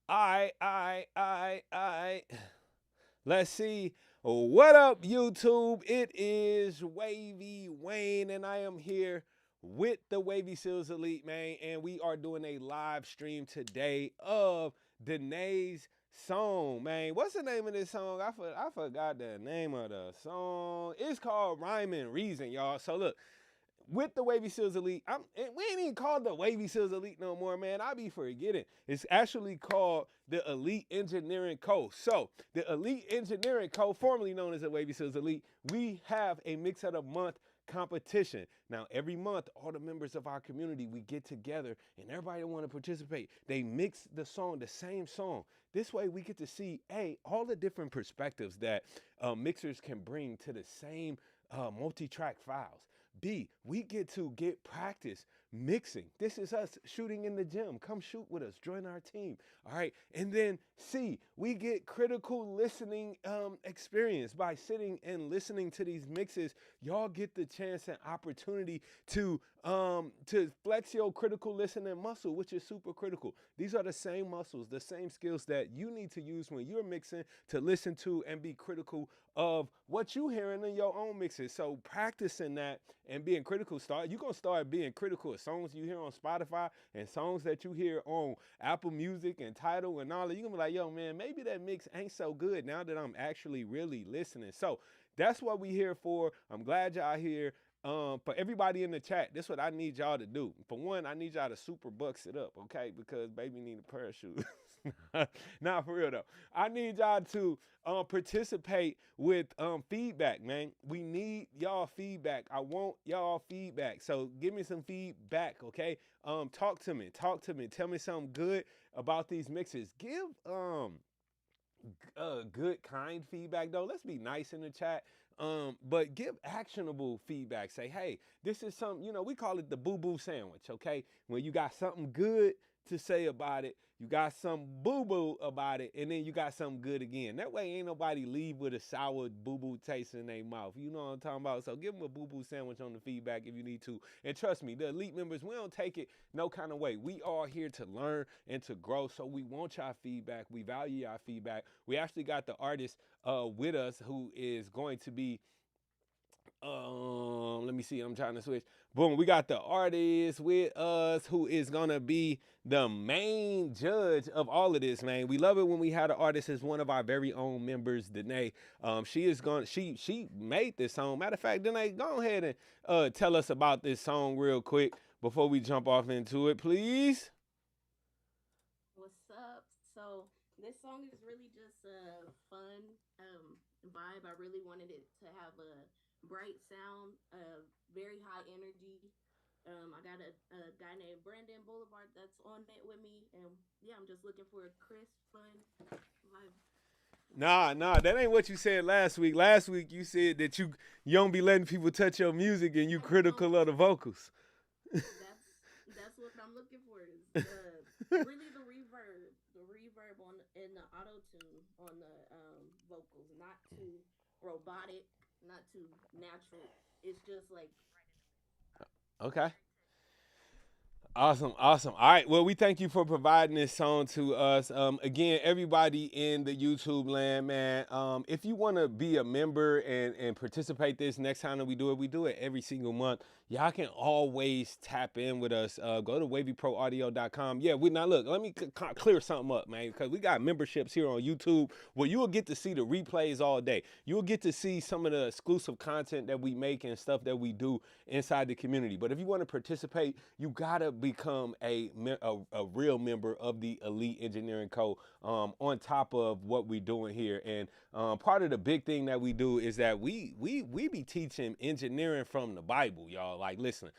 I. Let's see. What up, YouTube? It is Wavy Wayne, and I am here with the Wavy Seals Elite, man. And we are doing a live stream today of Danae's song, man. What's the name of this song? I forgot the name of the song. It's called Rhyme and Reason, y'all. So look, with the Wavy Seals Elite. We ain't even called the Wavy Seals Elite no more, man. I be forgetting. It's actually called the Elite Engineering Co. So the Elite Engineering Co., formerly known as the Wavy Seals Elite, we have a Mix of the Month competition. Now, every month, all the members of our community, we get together and everybody want to participate. They mix the song, the same song. This way we get to see, A, all the different perspectives that mixers can bring to the same multi-track files. B, we get to get practice mixing. This is us shooting in the gym. Come shoot with us. Join our team. All right. And then C, we get critical listening experience by sitting and listening to these mixes. Y'all get the chance and opportunity to flex your critical listening muscle, which is super critical. These are the same muscles, the same skills that you need to use when you're mixing to listen to and be critical of what you hearing in your own mixes. So practicing that and being critical, you're gonna start being critical of songs you hear on Spotify and songs that you hear on Apple Music and Tidal and all that. You're gonna be like, yo, man, maybe that mix ain't so good now that I'm actually really listening. So that's what we here for. I'm glad y'all here. For everybody in the chat, this is what I need y'all to do. For one, I need y'all to super bucks it up, okay? Because baby need a parachute. Nah, for real though. I need y'all to participate with feedback, man. We need y'all feedback. I want y'all feedback. So give me some feedback, okay? Talk to me. Talk to me. Tell me something good about these mixes. Give good, kind feedback though. Let's be nice in the chat. But give actionable feedback. Say, hey, this is something, we call it the boo-boo sandwich, okay? When you got something good to say about it, you got some boo-boo about it, and then you got something good again. That way ain't nobody leave with a sour boo-boo taste in their mouth. You know what I'm talking about? So give them a boo-boo sandwich on the feedback if you need to. And trust me, the elite members, we don't take it no kind of way. We are here to learn and to grow. So we want y'all feedback. We value y'all feedback. We actually got the artist with us who is going to be let me see. I'm trying to switch. Boom. We got the artist with us who is gonna be the main judge of all of this, man. We love it when we have the artist as one of our very own members, Danae. She is going. She made this song. Matter of fact, Danae, go ahead and tell us about this song real quick before we jump off into it, please. What's up? So this song is really just a fun vibe. I really wanted it to have a bright sound, very high energy. I got a guy named Brandon Boulevard that's on it with me, and yeah, I'm just looking for a crisp, fun vibe. Nah, that ain't what you said last week. Last week you said that you don't be letting people touch your music and you Oh no, critical of the vocals. that's that's what I'm looking for. Is really the reverb on in the auto tune on the vocals, not too robotic, not too natural. It's just like Okay. Awesome. All right. Well, we thank you for providing this song to us. Again, everybody in the YouTube land, man. If you want to be a member and participate this next time that we do it. We do it every single month. Y'all can always tap in with us. Go to wavyproaudio.com. Yeah, we now look. Let me clear something up, man, because we got memberships here on YouTube where you will get to see the replays all day. You'll get to see some of the exclusive content that we make and stuff that we do inside the community. But if you want to participate, you gotta become a real member of the Elite Engineering Co. On top of what we're doing here. And part of the big thing that we do is that we be teaching engineering from the Bible, y'all. Like, listen,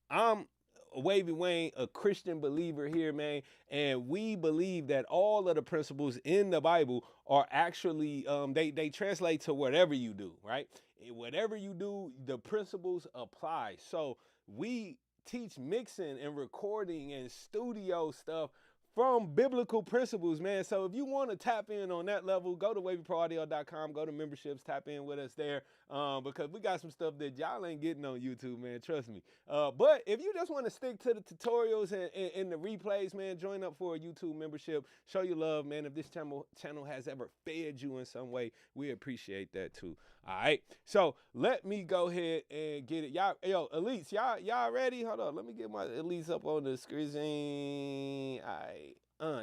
I'm Wavy Wayne, a Christian believer here, man, and we believe that all of the principles in the Bible are actually they translate to whatever you do, right? Whatever you do, the principles apply. So we teach mixing and recording and studio stuff from biblical principles, man. So if you want to tap in on that level, go to wavyproaudio.com, go to memberships, tap in with us there, because we got some stuff that y'all ain't getting on YouTube, man. Trust me. But if you just want to stick to the tutorials and the replays, man, join up for a YouTube membership. Show your love, man. If this channel has ever fed you in some way, we appreciate that too. All right. So let me go ahead and get it. Y'all, yo, Elites, y'all ready? Hold on. Let me get my Elites up on the screen. All right.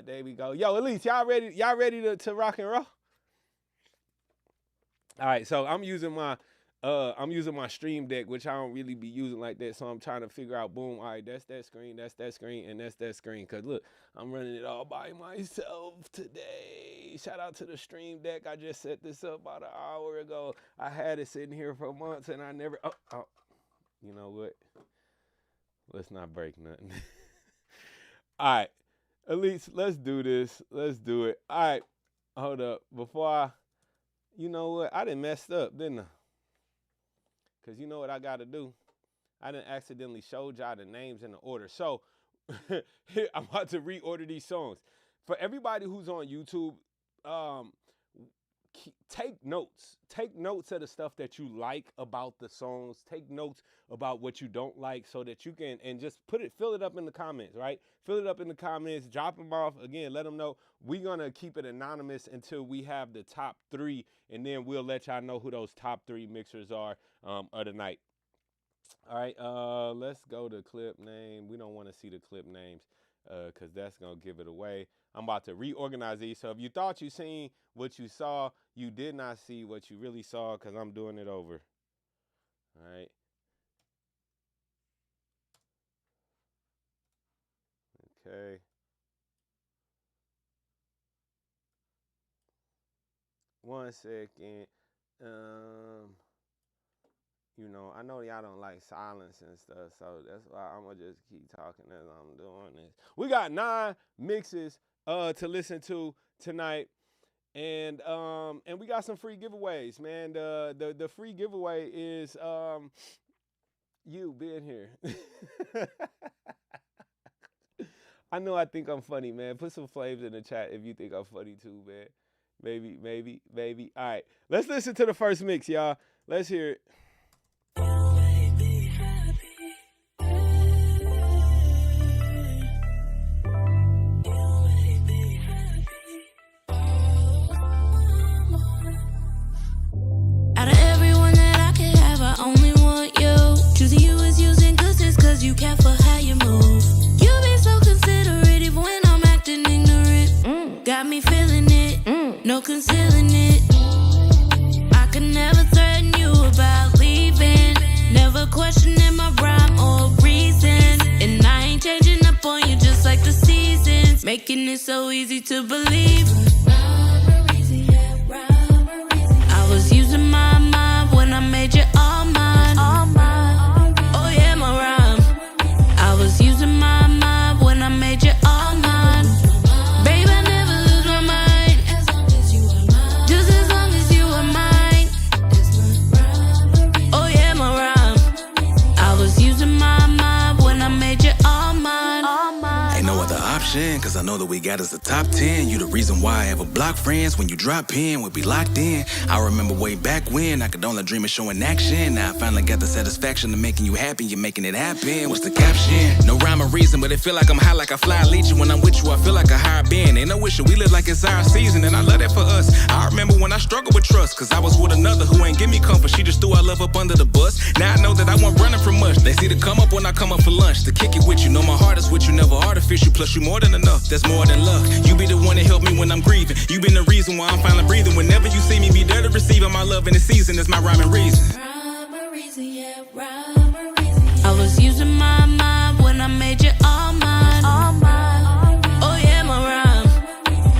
There we go. Yo, Elites, y'all ready? Y'all ready to rock and roll? All right. So I'm using my Stream Deck, which I don't really be using like that. So I'm trying to figure out, boom, all right, that's that screen, and that's that screen. Cause look, I'm running it all by myself today. Shout out to the Stream Deck. I just set this up about an hour ago. I had it sitting here for months and I never, you know what? Let's not break nothing. All right, Elites, let's do this. Let's do it. All right, hold up. You know what? I done messed up, didn't I? Because you know what I got to do? I done accidentally showed y'all the names in the order. So here, I'm about to reorder these songs. For everybody who's on YouTube, take notes. Take notes of the stuff that you like about the songs. Take notes about what you don't like so that you can, and just fill it up in the comments, right? Fill it up in the comments, drop them off. Again, let them know. We're going to keep it anonymous until we have the top 3, and then we'll let y'all know who those top 3 mixers are of the night. All right, let's go to clip name. We don't want to see the clip names because that's going to give it away. I'm about to reorganize these. So if you thought you seen what you saw, you did not see what you really saw because I'm doing it over. All right. Okay. One second. You know, I know y'all don't like silence and stuff, so that's why I'm gonna just keep talking as I'm doing this. We got 9 mixes to listen to tonight, and we got some free giveaways, man. The free giveaway is you being here. I know I think I'm funny, man. Put some flames in the chat if you think I'm funny too, man. Maybe. All right, let's listen to the first mix, y'all. Let's hear it. Out of everyone that I could have, I only want you. Choosing you is using goods cause you care for how you move. You be so considerate even when I'm acting ignorant. Got me feeling it, no concealing it. I could never threaten you about leaving. Never questioning my rhyme or reason. And I ain't changing up on you just like the seasons. Making it so easy to believe. I was using my mind when I made you all mine. Oh yeah, my rhyme. I was using my mind when I made you all mine. Babe, I never lose my mind. Just as long as you are mine. Oh yeah, my rhyme. I was using my mind when I made you all mine. Ain't no other option, cause I know that we got us the top 10. You the reason why I ever block friends. When you drop in, we'll be locked in. I remember way back when I could only dream of showing action. Now I finally got the satisfaction of making you happy. You're making it happen. What's the caption? No rhyme or reason, but it feel like I'm high like I fly leech. When I'm with you, I feel like a higher being. Ain't no issue, we live like it's our season, and I love that for us. I remember when I struggled with trust, cause I was with another who ain't give me comfort. She just threw our love up under the bus. Now I know that I wasn't running from much. They see to come up when I come up for lunch. To kick it with you, know my heart is with you, never artificial. Plus you more than enough, that's more than luck. You be the one that help me when I'm grieving. You been the reason why I'm finally breathing. Whenever you see me, be there to receive my love in the season. Is my rhyme and reason. I was using my mind when I made you all mine. Oh yeah, my rhyme.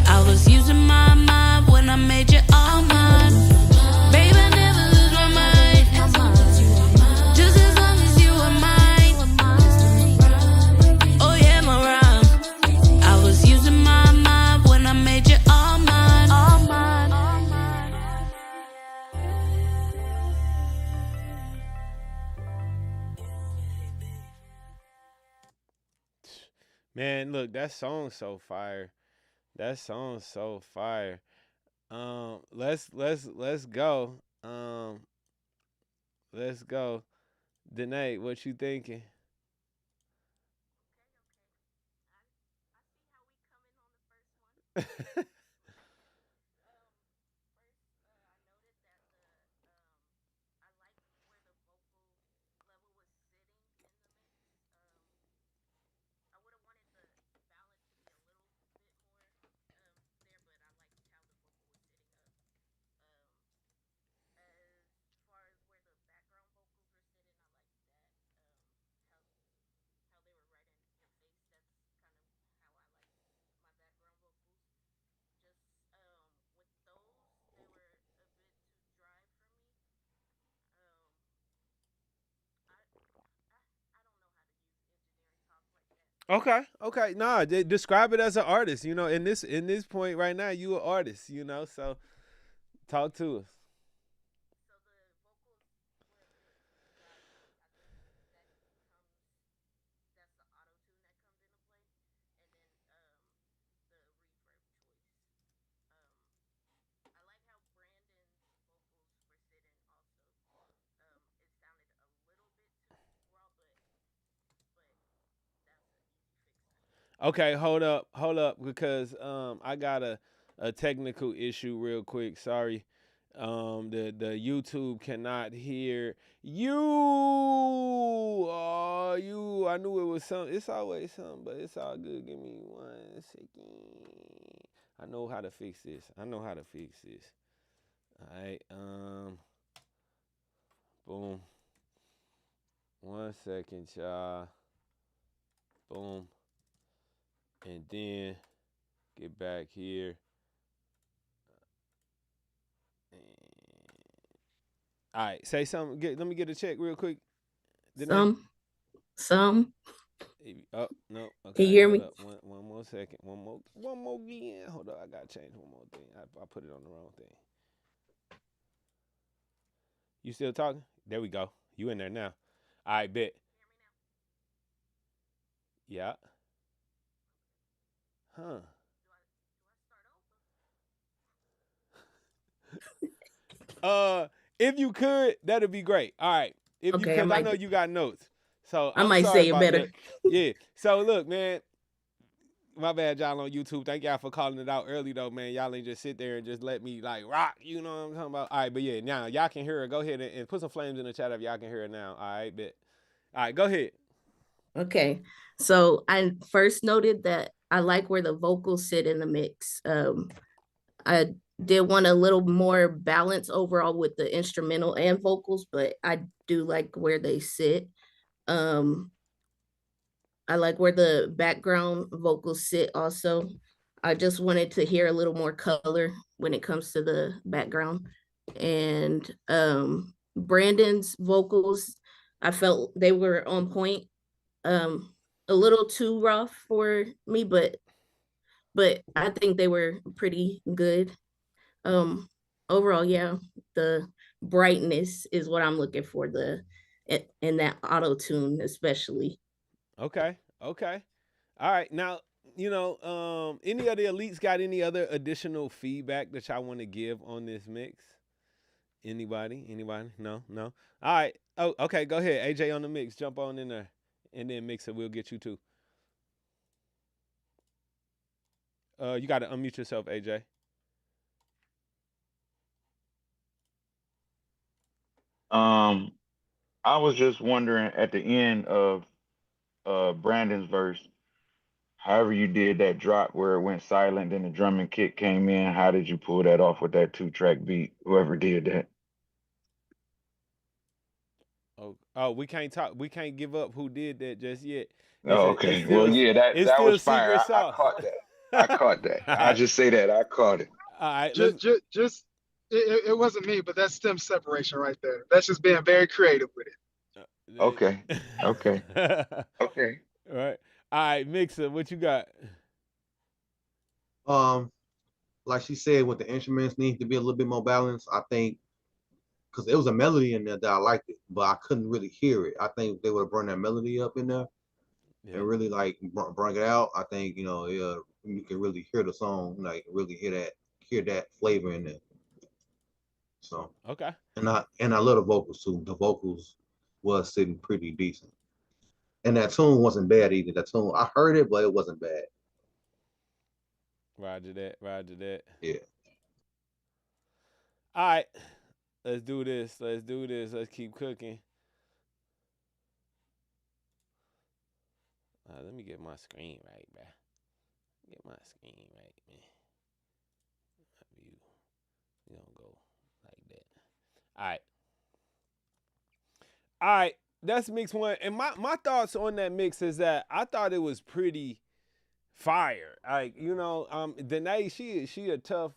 I was using my mind when I made you all mine. Babe, I never lose my mind. Just as long as you are mine. Oh yeah, my rhyme. I was using my mind when I made you all mine. Man, look, that song's so fire. That song's so fire. Let's go. Let's go. Danae, what you thinking? Okay, okay. Nah, describe it as an artist. You know, in this point right now, you an artist. You know, so talk to us. Okay, hold up, because I got a technical issue real quick. Sorry. The YouTube cannot hear you. Oh, you. I knew it was something. It's always something, but it's all good. Give me 1 second. I know how to fix this. I know how to fix this. All right. Boom. 1 second, y'all. Boom. And then get back here. All right, say something. Let me get a check real quick. Danae. Some. Oh no. Can you Okay, hear hold me? up. One more second. One more again. Hold up. I gotta change one more thing. I put it on the wrong thing. You still talking? There we go. You in there now? All right, bet. Yeah. Huh. Uh, if you could, that'd be great. All right. If you, Okay, cause I know you got notes. So I I'm might sorry say it about better. that. Yeah. So look, man. My bad, y'all on YouTube. Thank y'all for calling it out early though, man. Y'all ain't just sit there and just let me like rock. You know what I'm talking about? All right, but yeah, now y'all can hear it. Go ahead and put some flames in the chat if y'all can hear it now. All right, bet. All right, go ahead. Okay. So I first noted that I like where the vocals sit in the mix. I did want a little more balance overall with the instrumental and vocals, but I do like where they sit. Um, I like where the background vocals sit also. I just wanted to hear a little more color when it comes to the background. And Brandon's vocals, I felt they were on point. A little too rough for me, but I think they were pretty good. Um Overall, yeah, the brightness is what I'm looking for, the in that auto tune especially. Okay. Okay. All right. Now, any of the elites got any other additional feedback that y'all want to give on this mix? Anybody? Anybody? No, no. All right. Oh, okay. Go ahead. AJ on the mix. Jump on in there. And then Mixer, we'll get you too. You got to unmute yourself, AJ. Um, I was just wondering at the end of Brandon's verse, however you did that drop where it went silent, then the drum and kick came in. How did you pull that off with that 2-track beat? Whoever did that. Oh, we can't talk. We can't give up who did that just yet. Oh, It's okay. Well, still yeah, that it's that still was fire. secret I sauce. caught that. I All caught that. I right, just say that I caught it. all right. Let's. Just it wasn't me, but that's stem separation right there. That's just being very creative with it. Okay. Okay. All Okay. right, all right. Mixer, what you got? Um, like she said, with the instruments need to be a little bit more balanced. I think because there was a melody in there that I liked it, but I couldn't really hear it. I think they would have brought that melody up in there. Yeah. and really like bring it out, I think you can really hear the song, like really hear that flavor in it. So Okay. and I love the vocals too. The vocals was sitting pretty decent, and that tune wasn't bad either. That tune I heard it, but it wasn't bad. Roger that. Roger that. Yeah. All right. Let's do this. Let's do this. Let's keep cooking. Let me get my screen right, bruh. Get my screen right, man. We gonna go like that. All right. All right. That's mix one. And my thoughts on that mix is that I thought it was pretty fire. Like, Danae, she a tough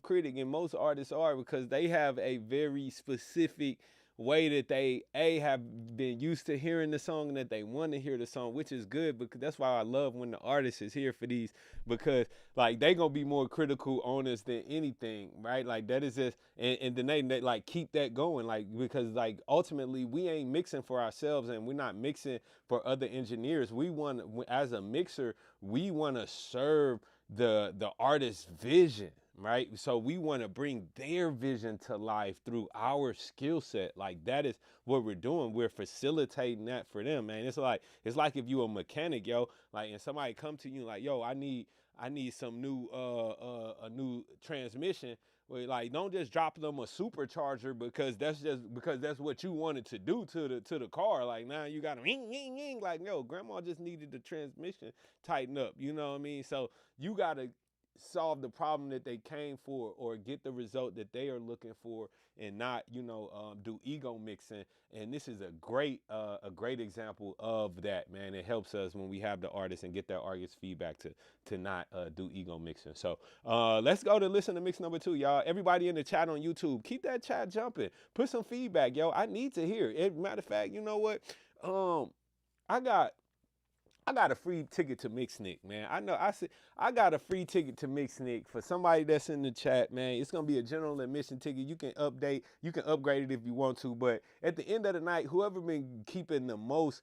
critic, and most artists are, because they have a very specific way that they have been used to hearing the song, and that they want to hear the song, which is good, because that's why I love when the artist is here for these, because like they gonna be more critical on us than anything, right? Like that is just, and then they like keep that going, like, because like ultimately we ain't mixing for ourselves, and we're not mixing for other engineers. We want, as a mixer, we want to serve the artist's vision, right? So we want to bring their vision to life through our skill set. Like that is what we're doing. We're facilitating that for them, man. It's like if you a mechanic, yo, like, and somebody come to you like, yo, I need some new a new transmission. Well, like, don't just drop them a supercharger because that's what you wanted to do to the car. Like now you got to like, yo, grandma just needed the transmission tighten up. You know what I mean? So you got to solve the problem that they came for, or get the result that they are looking for, and not do ego mixing. And this is a great example of that, man. It helps us when we have the artists and get that artist feedback to not do ego mixing. So let's go to listen to mix number 2, y'all. Everybody in the chat on YouTube, keep that chat jumping. Put some feedback, yo. I need to hear it. Matter of fact, you know what? I got a free ticket to Mixnick, man. I got a free ticket to Mixnick for somebody that's in the chat, man. It's gonna be a general admission ticket. You can upgrade it if you want to, but at the end of the night, whoever been keeping the most,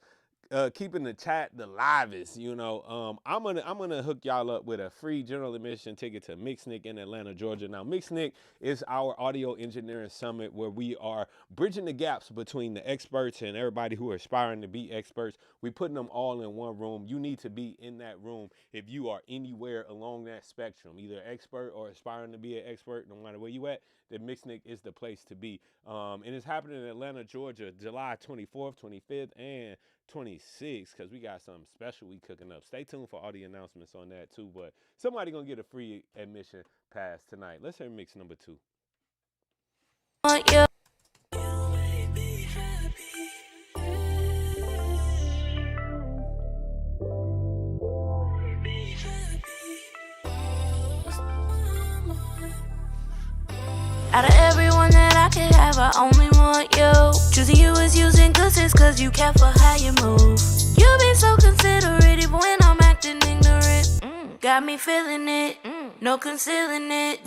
keeping the chat the livest, I'm gonna hook y'all up with a free general admission ticket to Mixnick in Atlanta, Georgia. Now, Mixnick is our audio engineering summit where we are bridging the gaps between the experts and everybody who are aspiring to be experts. We putting them all in one room. You need to be in that room if you are anywhere along that spectrum, either expert or aspiring to be an expert. No matter where you at, then Mixnick is the place to be. And it's happening in Atlanta, Georgia, July 24th, 25th, and 26, because we got something special we cooking up. Stay tuned for all the announcements on that too, but somebody gonna get a free admission pass tonight. Let's hear mix number 2. Want you. Out of everyone that I could have, I only want you. Choosing you is using good sense, cause you care for how you move. You be so considerate even when I'm acting ignorant. Got me feeling it, no concealing it.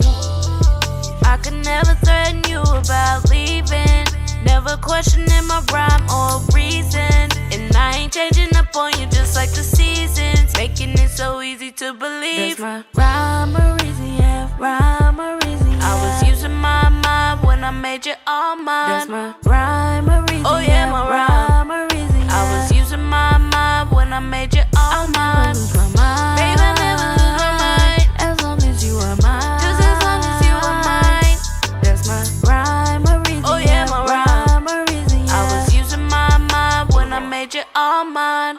I could never threaten you about leaving, never questioning my rhyme or reason. And I ain't changing up on you just like the seasons, making it so easy to believe. That's my rhyme or reason, yeah, rhyme or reason, yeah. I was using my mind when I made you all mine. That's my rhyme or reason, oh yeah, my rhyme or reason, yeah. I was using my mind when I made you all mine. Lose my mind, babe, I never lose my mind, as long as you are mine, just as long as you are mine. That's my rhyme or reason, oh yeah, my rhyme or reason, yeah. I was using my mind when I made you all mine.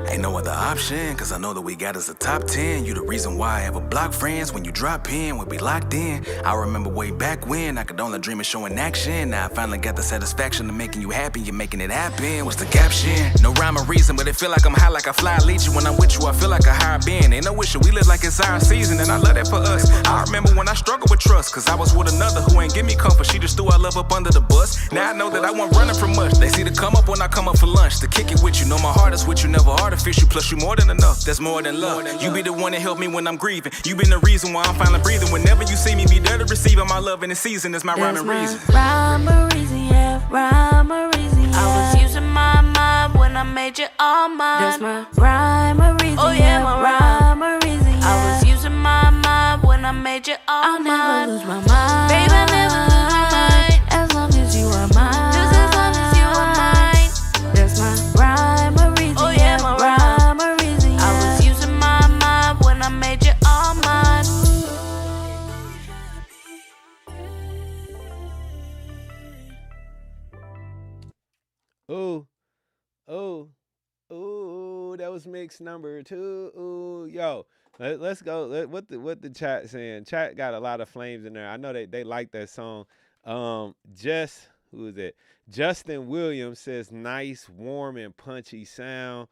Ain't no other option, cause I know that we got us a top 10. You the reason why I ever block friends. When you drop in, we'll be locked in. I remember way back when I could only dream of showing action. Now I finally got the satisfaction of making you happy. You're making it happen. What's the caption? No rhyme or reason, but it feel like I'm high like I fly lead you. When I'm with you, I feel like a higher being. Ain't no issue, we live like it's our season, and I love that for us. I remember when I struggled with trust, cause I was with another who ain't give me comfort. She just threw our love up under the bus. Now I know that I wasn't running from much. They see the come up when I come up for lunch. To kick it with you, know my heart is with you, never artificial. Plus you more than enough, that's more than love. You be the one that help me when I'm grieving. You been the reason why I'm finally breathing. Whenever you see me, be there to receive my love in the season. That's my rhyme and reason. Rhyme or reason, yeah, rhyme or reason, yeah. I was using my mind when I made you all mine. That's my rhyme or reason. Oh yeah, my rhyme or reason. Yeah. I was using my mind when I made you all mine. I'll never lose my mind. Baby, I never lose my mind. As long as you are mine. Just as long as you are mine. That's my rhyme or reason. Oh yeah, my rhyme or reason. Yeah. I was using my mind when I made you all mine. Ooh, ooh, ooh, that was mix number 2. Ooh, yo, let's go. What the chat saying? Chat got a lot of flames in there. I know they like that song. Just who is it? Justin Williams says nice, warm, and punchy sound.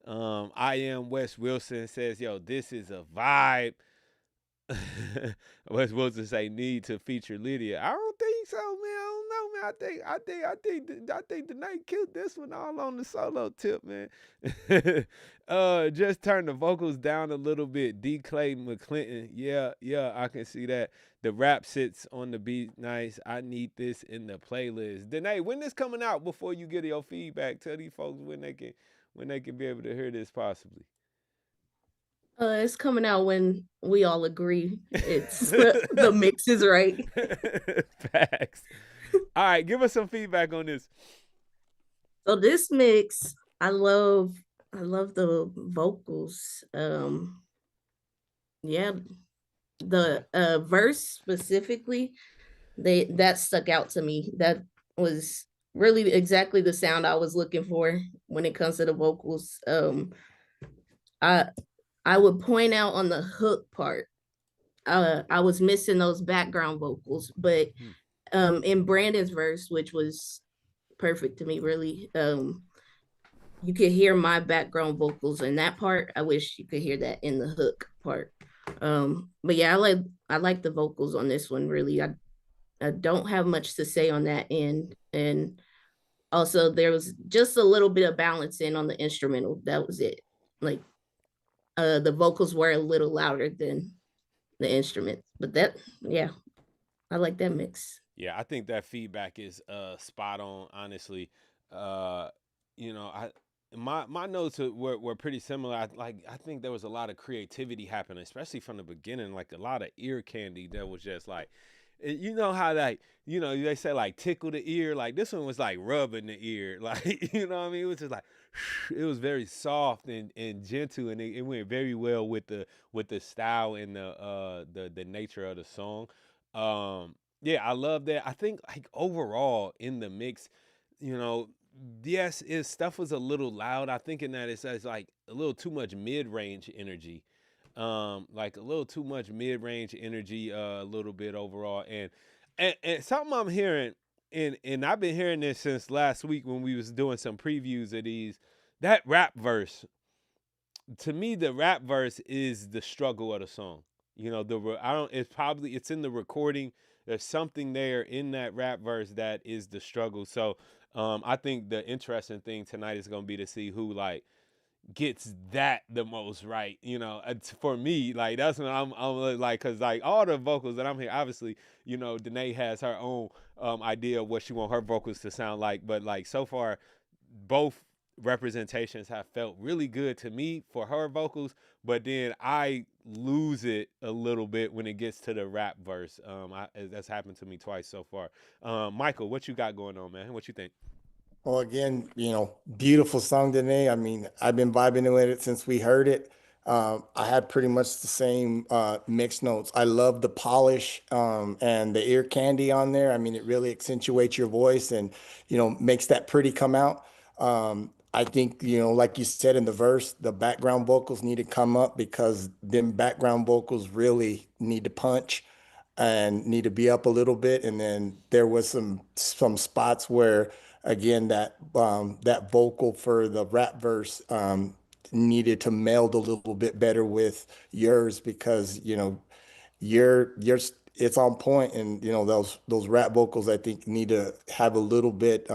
I am Wes Wilson says, yo, this is a vibe. Wes Wilson say need to feature Lydia. I don't think so, man. I don't know, man. I think the night killed this one all on the solo tip, man. Just turn the vocals down a little bit. D. Clay McClinton. Yeah, I can see that. The rap sits on the beat nice. I need this in the playlist. Danae, when this coming out before you get your feedback? Tell these folks when they can be able to hear this possibly. It's coming out when we all agree it's the mix is right. Facts. All right, give us some feedback on this. So this mix, I love the vocals. Yeah, the verse specifically, that stuck out to me. That was really exactly the sound I was looking for when it comes to the vocals. I I would point out on the hook part. I was missing those background vocals, but in Brandon's verse, which was perfect to me, really, you could hear my background vocals in that part. I wish you could hear that in the hook part. But yeah, I like the vocals on this one. Really, I don't have much to say on that end, and also there was just a little bit of balancing on the instrumental. That was it. Like the vocals were a little louder than the instruments, but that, yeah, I like that mix. Yeah, I think that feedback is spot on. Honestly, uh, I my notes were pretty similar. I think there was a lot of creativity happening, especially from the beginning. Like a lot of ear candy that was just like, you know how like they say like tickle the ear. Like this one was like rubbing the ear. Like you know what I mean. It was just like it was very soft and gentle, and it went very well with the style and the nature of the song. Um, yeah, I love that. I think like overall in the mix, you know, yes, stuff was a little loud. I think in that it's like a little too much mid-range energy. Like a little too much mid-range energy, a little bit overall. And something I'm hearing, and I've been hearing this since last week when we was doing some previews of these, that rap verse, to me the rap verse is the struggle of the song. I don't it's in the recording. There's something there in that rap verse that is the struggle. So I think the interesting thing tonight is going to be to see who like gets that the most right. For me, like that's what I'm like, cuz like all the vocals that I'm hearing, obviously, Danae has her own idea of what she want her vocals to sound like, but like so far both representations have felt really good to me for her vocals, but then I lose it a little bit when it gets to the rap verse. That's happened to me twice so far. Michael, what you got going on, man? What you think? Well, again, beautiful song today. I mean, I've been vibing with it since we heard it. I had pretty much the same mixed notes. I love the polish and the ear candy on there. I mean, it really accentuates your voice and, makes that pretty come out. I think, like you said in the verse, the background vocals need to come up because them background vocals really need to punch and need to be up a little bit. And then there was some spots where, again, that vocal for the rap verse needed to meld a little bit better with yours because you're it's on point, and those rap vocals I think need to have a little bit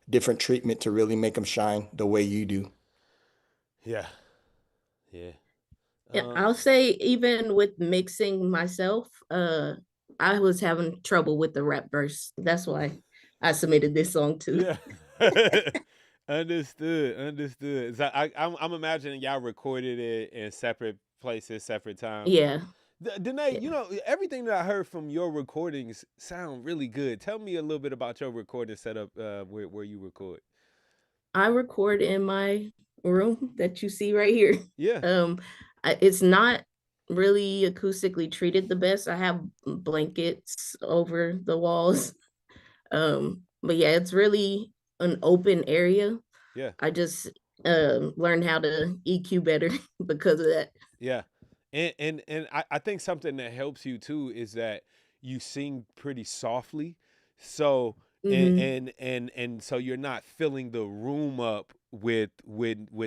different treatment to really make them shine the way you do. Yeah. Yeah. Yeah, Uh, I'll say even with mixing myself, I was having trouble with the rap verse. That's why I submitted this song too. yeah. Understood. Understood. So I'm imagining y'all recorded it in separate places, separate times. Yeah, Danae, yeah. everything that I heard from your recordings sound really good. Tell me a little bit about your recording setup, where you record. I record in my room that you see right here. Yeah, Um, it's not really acoustically treated the best. I have blankets over the walls. But yeah, it's really an open area. yeah. I just learned how to EQ better because of that. Yeah, and I think something that helps you too is that you sing pretty softly, so Hmm. and so you're not filling the room up with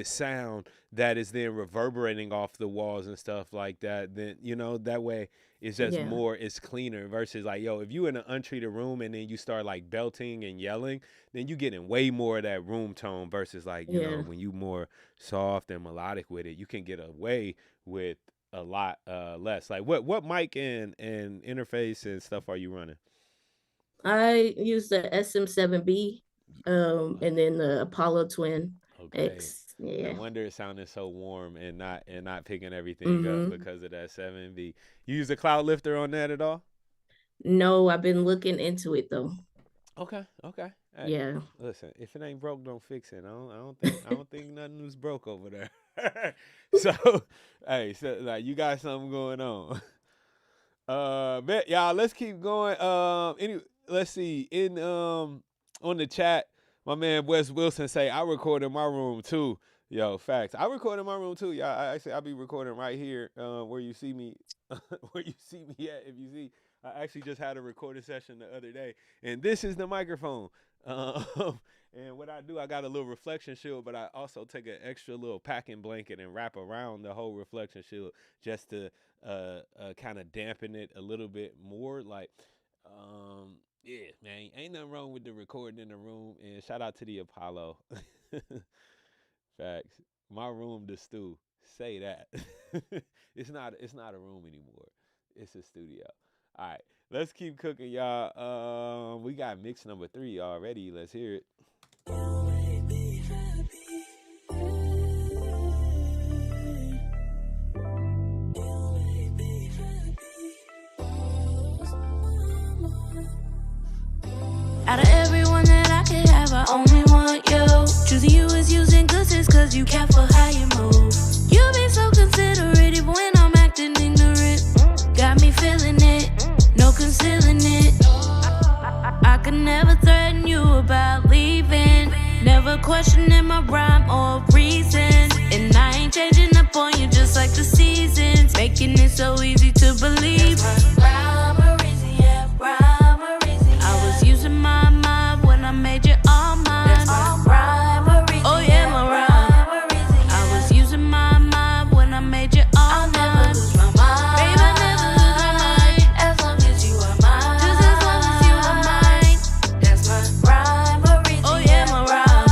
sound that is then reverberating off the walls and stuff like that. Then that way it's just Yeah, more, it's cleaner versus like, yo, if you in an untreated room and then you start like belting and yelling, then you getting way more of that room tone versus like, yeah. when you more soft and melodic with it, you can get away with a lot less. Like what mic and interface and stuff are you running? I use the SM7B, and then the Apollo Twin Okay. X. No Yeah. wonder it sounded so warm and not picking everything up Hmm. because of that 7V. You use the cloud lifter on that at all? No, I've been looking into it though. Okay, okay. Hey, Yeah. listen, if it ain't broke, don't fix it. I don't think nothing was broke over there. So, hey, so like you got something going on. Bet y'all. Let's keep going. Let's see. On the chat, my man Wes Wilson say I record in my room too. Yo, facts. I record in my room too. Y'all, I be recording right here. Where you see me, where you see me at. If you see, I actually just had a recording session the other day, and this is the microphone. Um, and what I do, I got a little reflection shield, but I also take an extra little packing blanket and wrap around the whole reflection shield just to kind of dampen it a little bit more. Like, yeah, man, ain't nothing wrong with the recording in the room. And shout out to the Apollo. Facts. My room, the stew. Say that. It's not a room anymore. It's a studio. All right, let's keep cooking, y'all. We got mix number 3 already. Let's hear it. Out of everyone that I could have, I only want you. Choosing you is using goods is cause you care for how you move. You be so considerate even when I'm acting ignorant. Got me feeling it, no concealing it. I could never threaten you about leaving. Never questioning my rhyme or reason. And I ain't changing up on you just like the seasons. Making it so easy to believe. I was using my mind when I made you all mine. Oh yeah, my rhyme. I was using my mind when I made you all mine. Babe, I never lose my mind. As long as you are mine. Just as long as you are mine. That's my rhyme. Oh yeah, my rhyme.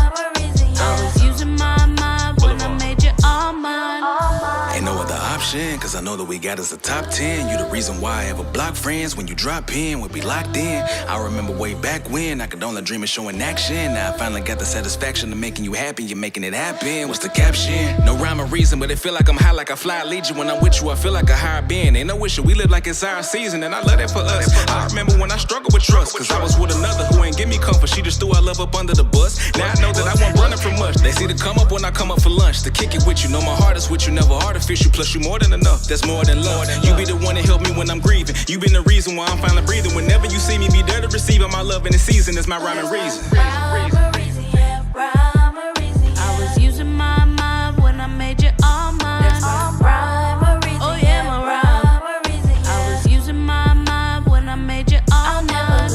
I was using my mind when I made you all mine. Ain't no other option, cause I know that we got us a top 10. You the reason why I ever block friends. When you drop in, we'll be locked in. I remember way back when I could only dream of showing action. Now I finally got the satisfaction of making you happy. You're making it happen. What's the caption? No rhyme or reason, but it feel like I'm high like I fly. I lead you when I'm with you. I feel like a higher being. Ain't no issue. We live like it's our season, and I love that for us. I remember when I struggled with trust, cause I was with another who ain't give me comfort. She just threw our love up under the bus. Now I know that I won't run it from much. They see to come up when I come up for lunch. To kick it with you, know my heart is with you, never artificial. Plus you more than enough. That's more than love. You be the one that help me when I'm grieving. You been the reason why I'm finally breathing. Whenever you see me, be there to receive my love in the season. That's my rhyme and reason. I was using my mind when I made you all mine. Oh yeah, my rhyme. I was using my mind when I made you all mine.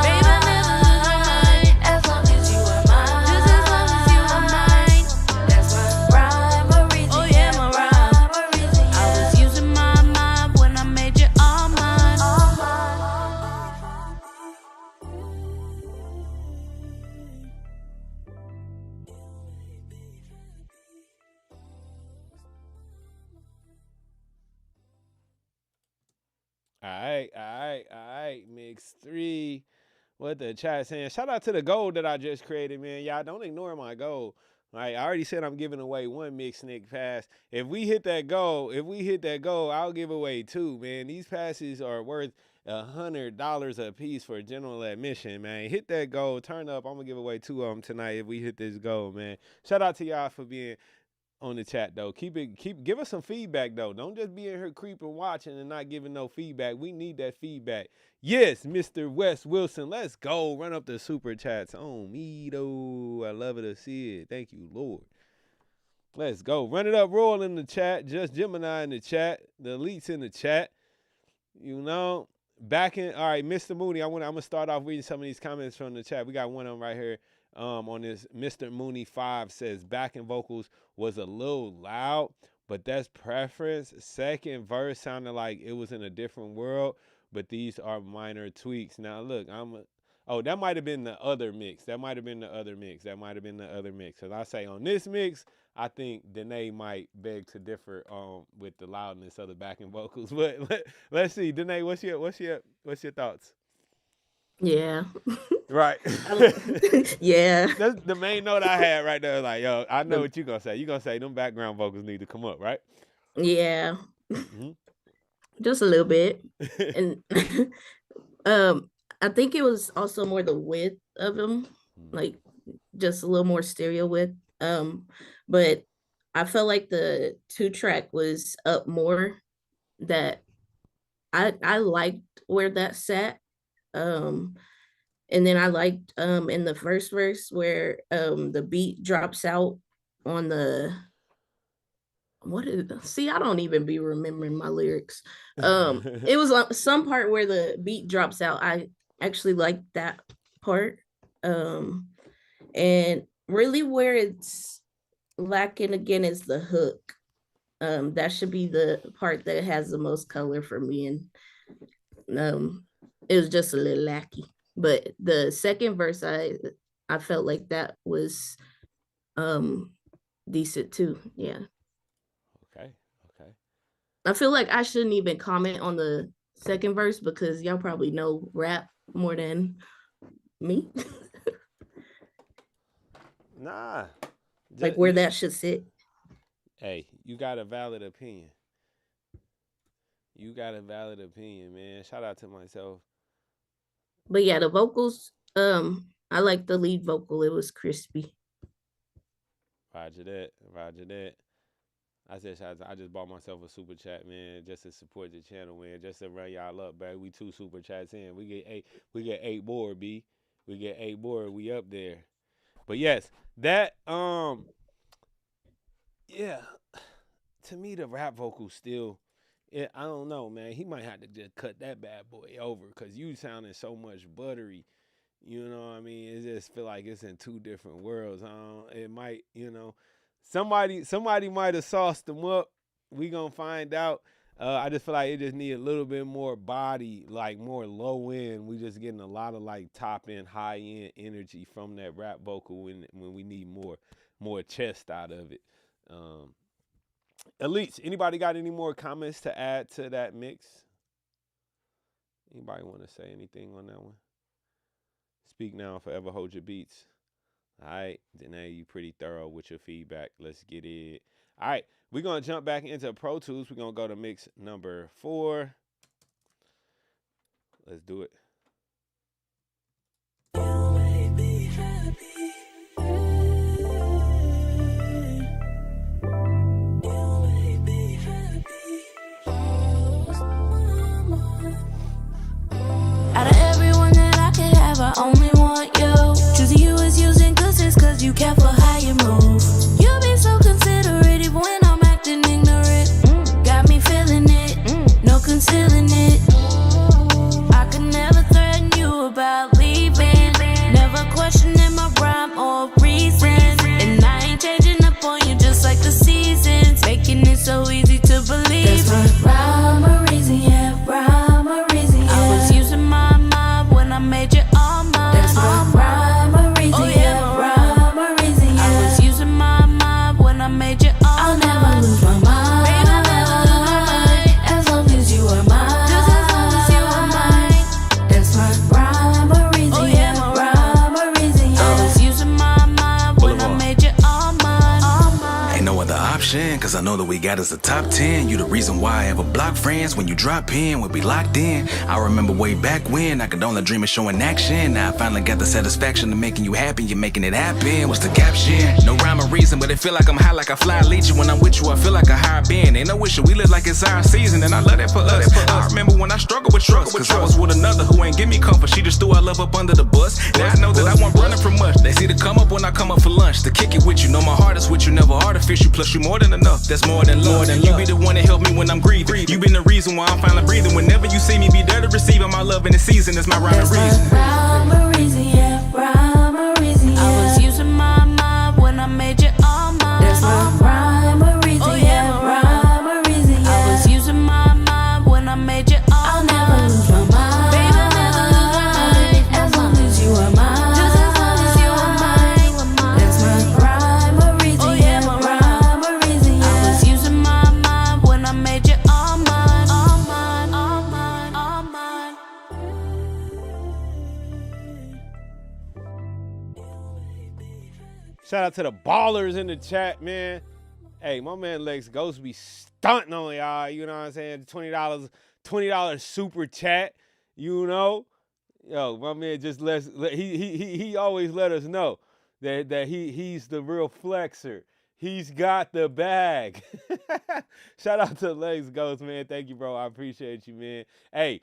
Babe, I never lose my mind. As long as you are mine. Just as long as you are mine. That's my rhyme. Oh yeah, my rhyme. I was using my mind when I made you all mine. All right, all right, all right. Mix 3. what the chat saying. Shout out to the goal that I just created, man. Y'all don't ignore my goal. Right, I already said I'm giving away one Mixnick pass. If we hit that goal, I'll give away 2, man. These passes are worth $100 a piece for general admission, man. Hit that goal, turn up. I'm gonna give away 2 of them tonight if we hit this goal, man. Shout out to y'all for being on the chat though. Give us some feedback though. Don't just be in here creeping watching and not giving no feedback. We need that feedback. Yes, Mr. Wes Wilson, let's go. Run up the super chats on me though. I love it to see it. Thank you, Lord. Let's go. Run it up, roll in the chat. Just Gemini in the chat. The elites in the chat. You know, all right, Mr. Mooney. I'm gonna start off reading some of these comments from the chat. We got one of them right here. On this, Mr. Mooney 5 says backing vocals was a little loud, but that's preference. Second verse sounded like it was in a different world, but these are minor tweaks. Now look, that might have been the other mix. Cause I say on this mix, I think Danae might beg to differ with the loudness of the backing vocals. But let's see, Danae, what's your thoughts? Yeah. Right. Yeah. That's the main note I had right there. Like, yo, I know what you're going to say. You're going to say them background vocals need to come up, right? Yeah. Mm-hmm. Just a little bit. And I think it was also more the width of them, like just a little more stereo width. But I felt like the 2-track was up more. That I liked where that sat. And then I liked in the first verse where the beat drops out on the I don't even be remembering my lyrics. It was some part where the beat drops out. I actually liked that part. And really where it's lacking again is the hook. That should be the part that has the most color for me, and it was just a little lackey. But the second verse, I felt like that was decent too. Yeah. Okay. I feel like I shouldn't even comment on the second verse because y'all probably know rap more than me. Nah. Like where that should sit. Hey, you got a valid opinion. Man. Shout out to myself. But yeah, the vocals, I like the lead vocal. It was crispy. Roger that. I just bought myself a super chat, man, just to support the channel, man, just to run y'all up, baby. We 2 super chats in. We get 8 more, B. We get 8 more. We up there. But yes, that yeah. To me, the rap vocal still. I don't know, man. He might have to just cut that bad boy over because you sounding so much buttery. You know what I mean? It just feel like it's in 2 different worlds. It might, somebody might have sauced them up. We gonna find out. I just feel like it just need a little bit more body, like more low end. We just getting a lot of like top end, high end energy from that rap vocal when we need more chest out of it. Elites, anybody got any more comments to add to that mix? Anybody want to say anything on that one? Speak now, forever hold your beats. All right, Danae, you pretty thorough with your feedback. Let's get it. All right, we're going to jump back into Pro Tools. We're going to go to mix number 4. Let's do it. I only want you. Choosing you is using cause you care for how you move. You be so considerate even when I'm acting ignorant. Got me feeling it, no concealing it. I could never threaten you about leaving. Never questioning my rhyme or reason. And I ain't changing up on you just like the seasons. Making it so easy to believe. That's my rhyme or reason, yeah, rhyme or reason, yeah. I was using my mind when I made you all mine. That's my rhyme or reason, oh, yeah, rhyme or reason, yeah. I was using my mind when I made you all mine. I'll never lose my mind. Babe, I'll never lose my mind as long as you are mine. Just as long know that we got us a top 10. You the reason why I have a block friends. When you drop in, we'll be locked in. I remember way back when I could only dream of showing action. Now I finally got the satisfaction of making you happy. You're making it happen. What's the caption? No rhyme or reason, but it feel like I'm high like I fly leech. When I'm with you, I feel like a high band. Ain't no issue, we live like it's our season, and I love that for us. I remember when I struggled with trust, cause I was with another who ain't give me comfort. She just threw our love up under the bus. Now I know that I won't running from much. They see to come up when I come up for lunch. To kick it with you, know my heart is with you, never artificial. Plus you more than enough, that's more than love. You be the one that help me when I'm breathing. You been the reason why I'm finally breathing. Whenever you see me, be there to receiving my love in the season. That's my rhyme and reason. Rhyme and reason, yeah, rhyme and reason, yeah. I was using my mind when I made you all mine. That's my rhyme and reason, yeah, rhyme and reason, yeah. I was using my mind when I made you all mine. I'll never lose my mind, baby, I'll never lose my mind. As long as you are mine, just as long as you are mine. That's my rhyme and reason, yeah, rhyme and reason, yeah. I was using my mind when I made you all mine, all mine, all mine, all mine. Shout out to the ballers in the chat, man. Hey, my man Lex Ghost be stunting on y'all. You know what I'm saying? $20 super chat. You know, yo, my man just he always let us know that he's the real flexer. He's got the bag. Shout out to Lex Ghost, man. Thank you, bro. I appreciate you, man. Hey,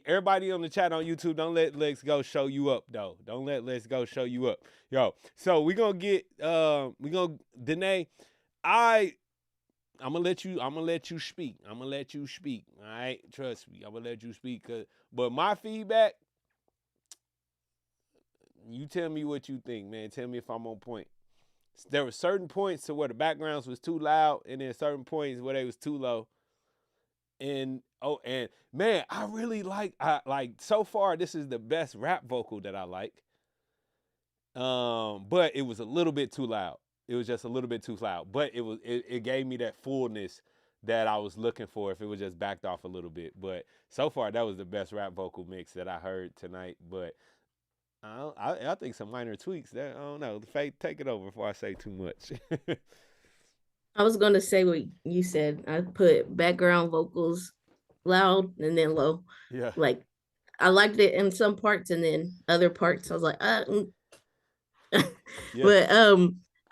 everybody on the chat on YouTube, don't let Lex Ghost show you up, though. Don't let Lex Ghost show you up. Yo, so we're gonna get Danae, I'm gonna let you speak. I'm gonna let you speak. All right, trust me. I'm gonna let you speak. But my feedback, you tell me what you think, man. Tell me if I'm on point. There were certain points to where the backgrounds was too loud, and then certain points where they was too low. And man, I really like so far this is the best rap vocal that I like. But it was a little bit too loud. It was just a little bit too loud. But it gave me that fullness that I was looking for if it was just backed off a little bit. But so far that was the best rap vocal mix that I heard tonight. But I think some minor tweaks that I don't know. Faith, take it over before I say too much. I was gonna say what you said. I put background vocals loud and then low. Yeah. Like I liked it in some parts, and then other parts I was like, Yeah. But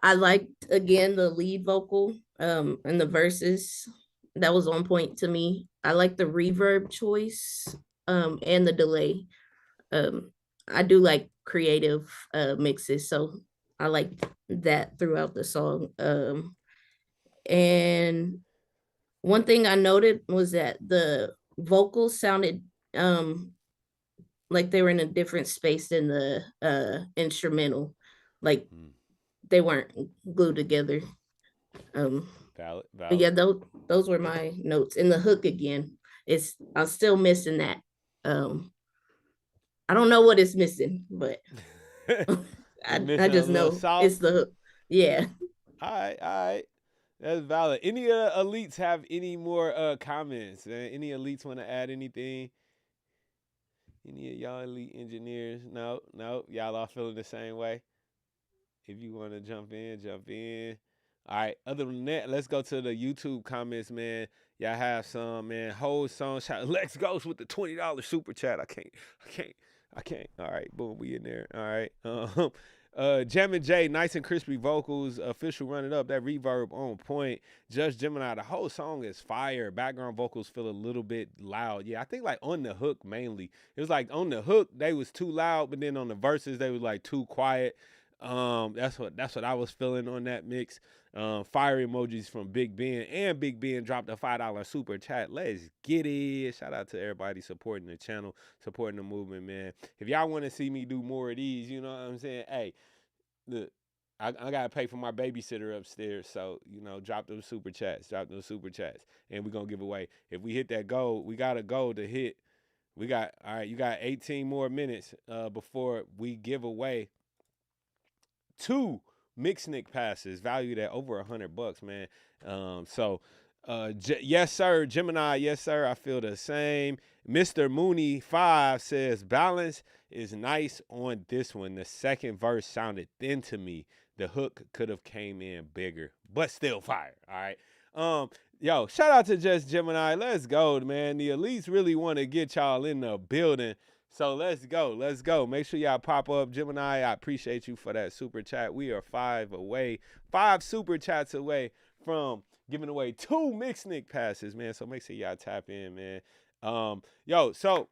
I liked again the lead vocal and the verses. That was on point to me. I like the reverb choice and the delay. I do like creative mixes, so I like that throughout the song. And one thing I noted was that the vocals sounded like they were in a different space than the instrumental. Like they weren't glued together. Valid. But yeah, those were my notes. And the hook again, I'm still missing that. I don't know what it's missing, but I just know it's the hook. Yeah. All right. That's valid. Any elites have any more comments? Any elites want to add anything? Any of y'all elite engineers? No. Y'all all feeling the same way? If you want to jump in, jump in. All right. Other than that, let's go to the YouTube comments, man. Y'all have some, man. Whole song. Lex Ghost with the $20 super chat. I can't. All right. Boom. We in there. All right. Jam and J, nice and crispy vocals. Official running up. That reverb on point. Judge Gemini, the whole song is fire. Background vocals feel a little bit loud. Yeah, I think like on the hook mainly. It was like on the hook, they was too loud, but then on the verses, they was like too quiet. That's what I was feeling on that mix. Fire emojis from Big Ben, and Big Ben dropped a $5 super chat. Let's get it. Shout out to everybody supporting the channel, supporting the movement, man. If y'all want to see me do more of these, you know what I'm saying? Hey, look, I gotta pay for my babysitter upstairs, so drop those super chats, and we're gonna give away. If we hit that goal, we got a goal to hit. You got 18 more minutes before we give away 2 Mixnick passes valued at over $100, man. Yes, sir. Gemini, yes, sir. I feel the same. Mr. Mooney 5 says balance is nice on this one. The second verse sounded thin to me. The hook could have came in bigger, but still fire. All right. Yo, shout out to Just Gemini. Let's go, man. The elites really want to get y'all in the building. So let's go. Let's go. Make sure y'all pop up. Gemini, I appreciate you for that super chat. We are 5 super chats away from giving away 2 Mixnick passes, man. So make sure y'all tap in, man. Yo, so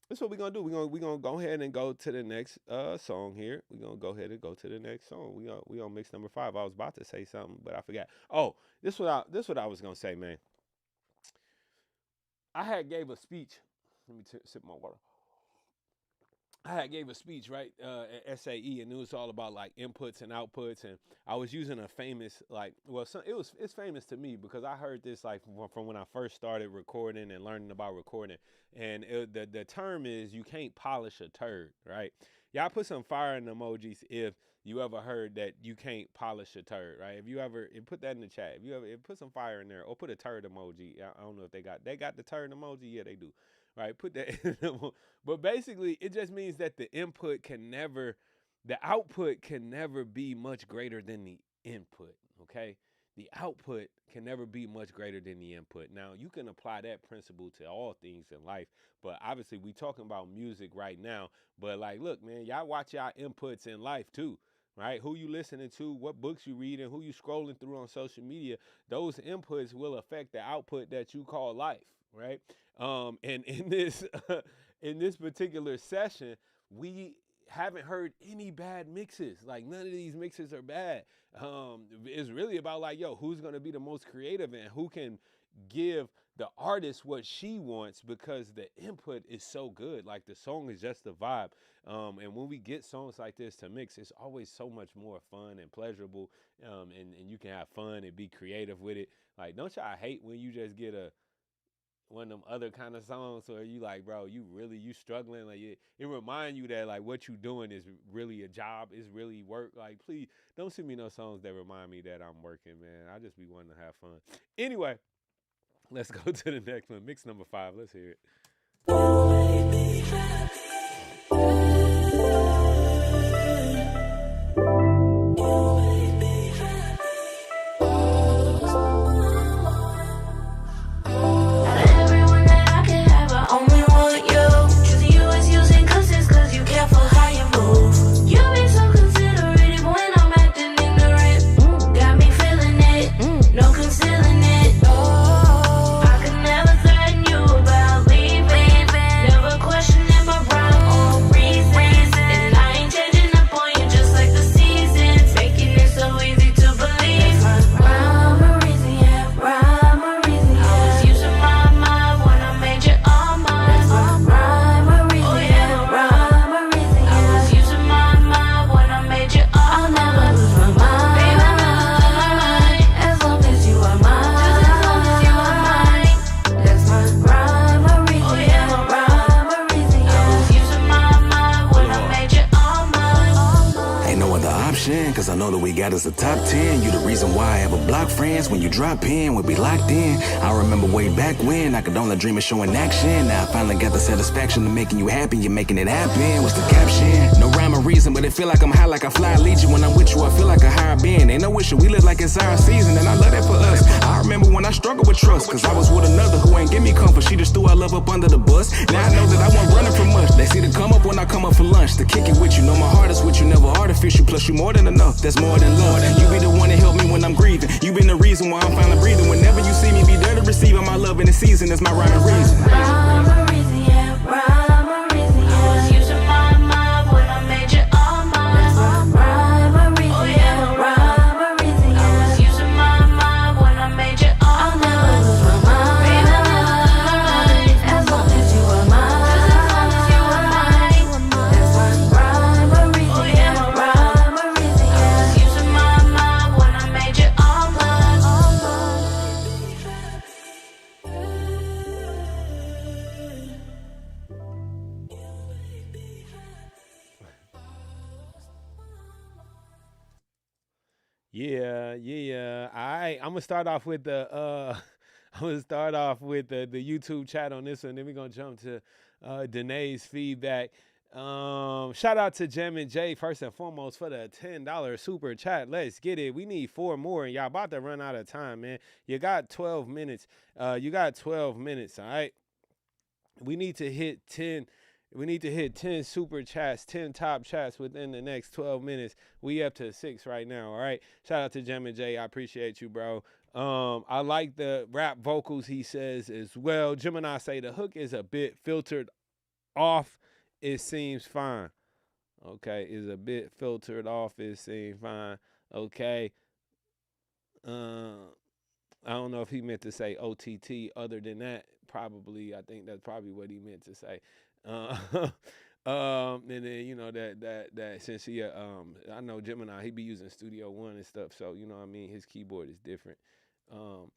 that's what we're gonna do. We're gonna go ahead and go to the next song here. We're gonna go ahead and go to the next song. We gonna mix number 5. I was about to say something, but I forgot. Oh, this what I was gonna say, man. I had gave a speech. Let me sip my water. I had gave a speech, right, at SAE, and it was all about like inputs and outputs, and I was using a famous it's famous to me because I heard this like from when I first started recording and learning about recording, and the term is you can't polish a turd, right? Y'all put some fire in the emojis if you ever heard that you can't polish a turd, right? If you ever put that in the chat, if you ever put some fire in there, or put a turd emoji. I don't know if they got the turd emoji. Yeah, they do. Right, put that in. But basically, it just means that the output can never be much greater than the input, okay? The output can never be much greater than the input. Now, you can apply that principle to all things in life, but obviously we talking about music right now. But like, look, man, y'all watch y'all inputs in life too, right? Who you listening to, what books you reading, who you scrolling through on social media, those inputs will affect the output that you call life, right? And in this in this particular session, we haven't heard any bad mixes. Like none of these mixes are bad. It's really about like, yo, who's gonna be the most creative and who can give the artist what she wants because the input is so good. Like the song is just the vibe. And when we get songs like this to mix, it's always so much more fun and pleasurable. And you can have fun and be creative with it. Like, don't y'all hate when you just get one of them other kind of songs where you like, bro, you struggling, like it remind you that like what you doing is really a job, is really work. Like, please don't send me no songs that remind me that I'm working, man. I just be wanting to have fun. Anyway, let's go to the next one. Mix number 5. Let's hear it. Cause I know that we got us a top 10. You the reason why I have a block friends. When you drop in, we'll be locked in. I remember way back when I could only dream of showing action. Now I finally got the satisfaction of making you happy. You're making it happen. What's the caption? No rhyme or reason, but it feel like I'm high like I fly. Lead you when I'm with you, I feel like a higher being. Ain't no issue, we live like it's our season. And I love that for us. I remember when I struggled with trust. Cause I was with another who ain't give me comfort. She just threw our love up under the bus. Now I know that I wasn't running from much. They see the come up when I come up for lunch. To kick it with you, know my heart is with you. Never artificial, plus you more than enough. That's more than love. You be the one to help me when I'm grieving. You been the reason why I'm finally breathing. Whenever you see me, be there to receive all my love in the season. That's my rhyme and reason. Rhyme or reason, yeah, rhyme or reason, yeah. I was using my mind when I made you all mine. Rhyme or reason, oh, yeah, rhyme or reason, yeah. I was using my mind when I made you all mine. I'll never lose my mind. As long as you are mine. Just as long as you are mine. That's my rhyme or reason, oh, yeah, rhyme or reason, yeah. I was using my mind when I made you all mine. Yeah. All right, I'm gonna start off with the the YouTube chat on this one. Then we're gonna jump to Danae's feedback. Shout out to Jem and Jay first and foremost for the $10 super chat. Let's get it. We need 4 more, and y'all about to run out of time, man. You got 12 minutes. You got 12 minutes. All right. We need to hit 10. We need to hit 10 super chats, 10 top chats within the next 12 minutes. We up to 6 right now. All right. Shout out to Jem and Jay. I appreciate you, bro. I like the rap vocals, he says, as well. Gemini say the hook is a bit filtered off. It seems fine. Okay, is a bit filtered off. It seems fine. Okay. I don't know if he meant to say OTT. Other than that, probably I think that's probably what he meant to say. Uh, and then that since he I know Gemini, he be using Studio One and stuff, so you know what I mean, his keyboard is different. Um,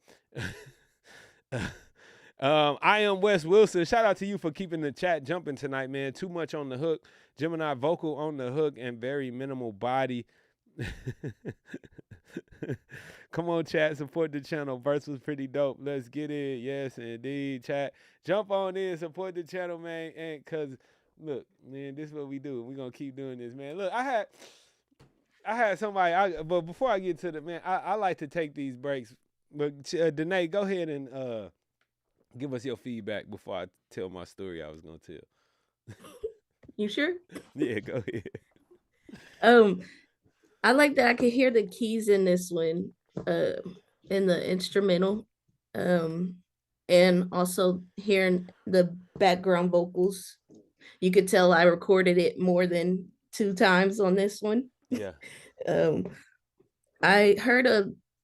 I am Wes Wilson. Shout out to you for keeping the chat jumping tonight, man. Too much on the hook. Gemini vocal on the hook and very minimal body. Come on, chat. Support the channel. Verse was pretty dope. Let's get it. Yes, indeed, chat. Jump on in. Support the channel, man. And because, look, man, this is what we do. We're going to keep doing this, man. Look, I had somebody, but before I get to the, man, I like to take these breaks. But, Danae, go ahead and give us your feedback before I tell my story I was going to tell. You sure? Yeah, go ahead. I like that I could hear the keys in this one, in the instrumental, and also hearing the background vocals. You could tell I recorded it more than 2 times on this one. Yeah. I heard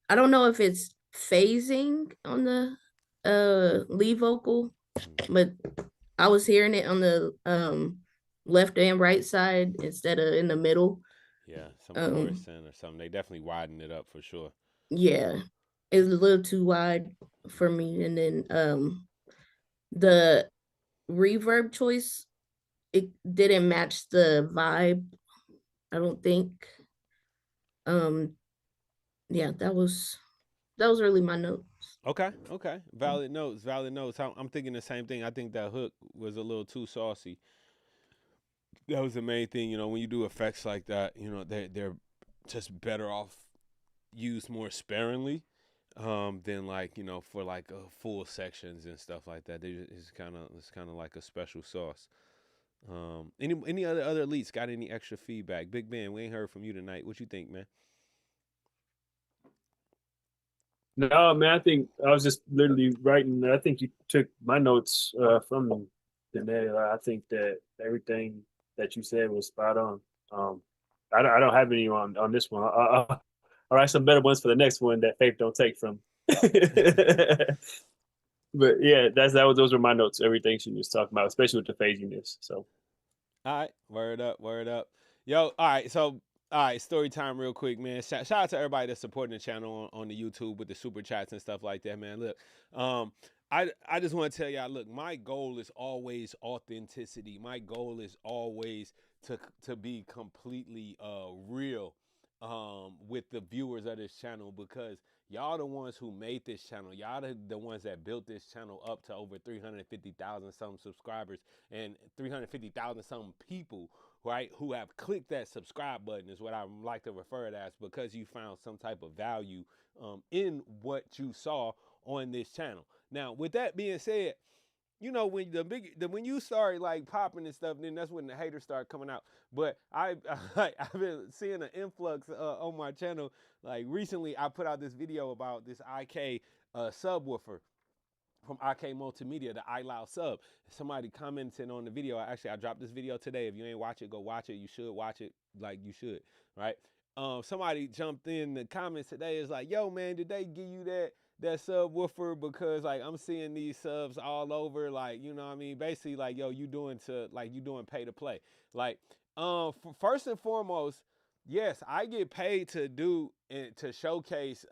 I don't know if it's phasing on the lead vocal, but I was hearing it on the left and right side instead of in the middle. Yeah, some chorusing or something. They definitely widened it up for sure. Yeah, it was a little too wide for me. And then the reverb choice, it didn't match the vibe, I don't think. Yeah, that was really my notes. Okay. Valid notes. I'm thinking the same thing. I think that hook was a little too saucy. That was the main thing, when you do effects like that, they're just better off used more sparingly than for full sections and stuff like that. It's kind of like a special sauce. Any other elites got any extra feedback? Big Ben, we ain't heard from you tonight. What you think, man? No, man, I think I was just literally writing. I think you took my notes from Danae. I think that everything that you said was spot on. I don't have any on this one. I'll write some better ones for the next one that Faith don't take from. But yeah, those were my notes. Everything she was talking about, especially with the phasiness. So, all right, word up. Yo, all right, so. All right, story time real quick, man. Shout out to everybody that's supporting the channel on the YouTube with the super chats and stuff like that, man. Look, I just want to tell y'all, look, my goal is always authenticity. My goal is always to be completely real with the viewers of this channel, because y'all the ones who made this channel. Y'all the ones that built this channel up to over 350,000 some subscribers and 350,000 some people, right, who have clicked that subscribe button is what I like to refer to as, because you found some type of value in what you saw on this channel. Now, with that being said, when you start like popping and stuff, then that's when the haters start coming out. But I've been seeing an influx on my channel. Like recently, I put out this video about this IK subwoofer from IK Multimedia, the iLoud sub. Somebody commented on the video. I dropped this video today. If you ain't watch it, go watch it. You should watch it. Like you should, right? Somebody jumped in the comments today. Is like, yo, man, did they give you that subwoofer? Because like I'm seeing these subs all over. Like, you know what I mean? Basically, like, yo, you doing pay to play. Like, first and foremost, yes, I get paid to do and to showcase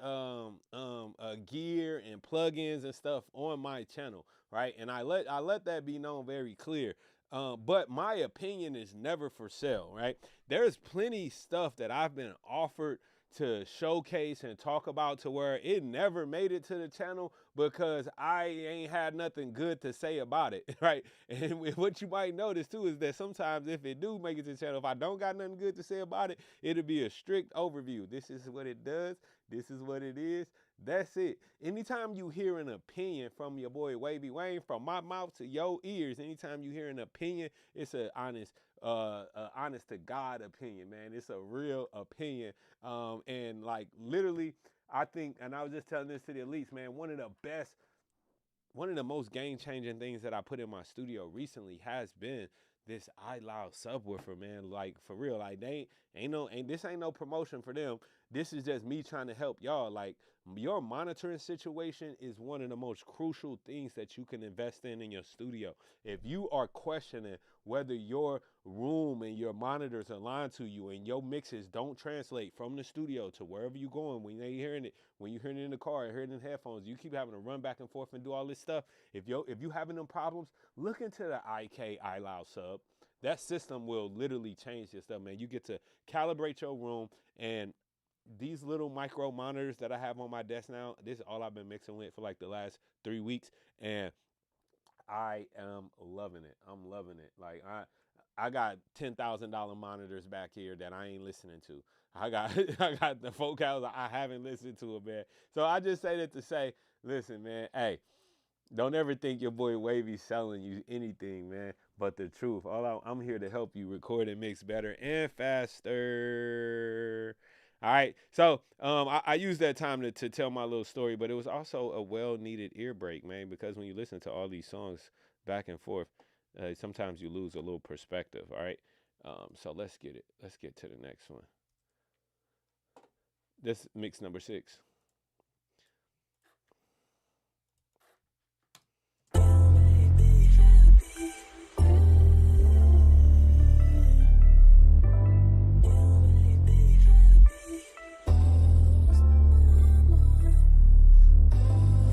gear and plugins and stuff on my channel, right? And I let that be known very clear. But my opinion is never for sale, right? There's plenty stuff that I've been offered to showcase and talk about, to where it never made it to the channel because I ain't had nothing good to say about it, right? And what you might notice too is that sometimes if it do make it to the channel, if I don't got nothing good to say about it, it'll be a strict overview. This is what it does. This is what it is. That's it. Anytime you hear an opinion from your boy Wavy Wayne, from my mouth to your ears, anytime you hear an opinion, it's an honest to God opinion, man. It's a real opinion. And like literally, I think, and I was just telling this to the elites, man, one of the most game changing things that I put in my studio recently has been this iLoud subwoofer, man. Like for real, like this ain't no promotion for them. This is just me trying to help y'all. Like your monitoring situation is one of the most crucial things that you can invest in your studio. If you are questioning whether your room and your monitors are lying to you and your mixes don't translate from the studio to wherever you're going, when you're hearing it in the car, hearing it in headphones, you keep having to run back and forth and do all this stuff. If you having them problems, look into the IK iLoud sub. That system will literally change your stuff, man. You get to calibrate your room, and these little micro monitors that I have on my desk now, this is all I've been mixing with for like the last 3 weeks, and I am loving it. I'm loving it. Like I got $10,000 monitors back here that I ain't listening to. I got I got the vocals I haven't listened to, man. So I just say that to say, listen, man, hey, don't ever think your boy Wavy selling you anything, man, but the truth. I'm here to help you record and mix better and faster. All right. So I used that time to tell my little story, but it was also a well-needed ear break, man, because when you listen to all these songs back and forth, sometimes you lose a little perspective, all right? So let's get it. Let's get to the next one. This mix number 6.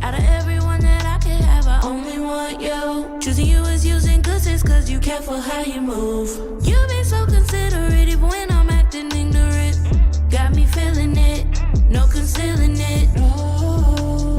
Out of everyone that I could have, I only want you. Choosing you is using goods just cause you care for how you move. You be so considerate even when I'm acting ignorant. Got me feeling it, no concealing it.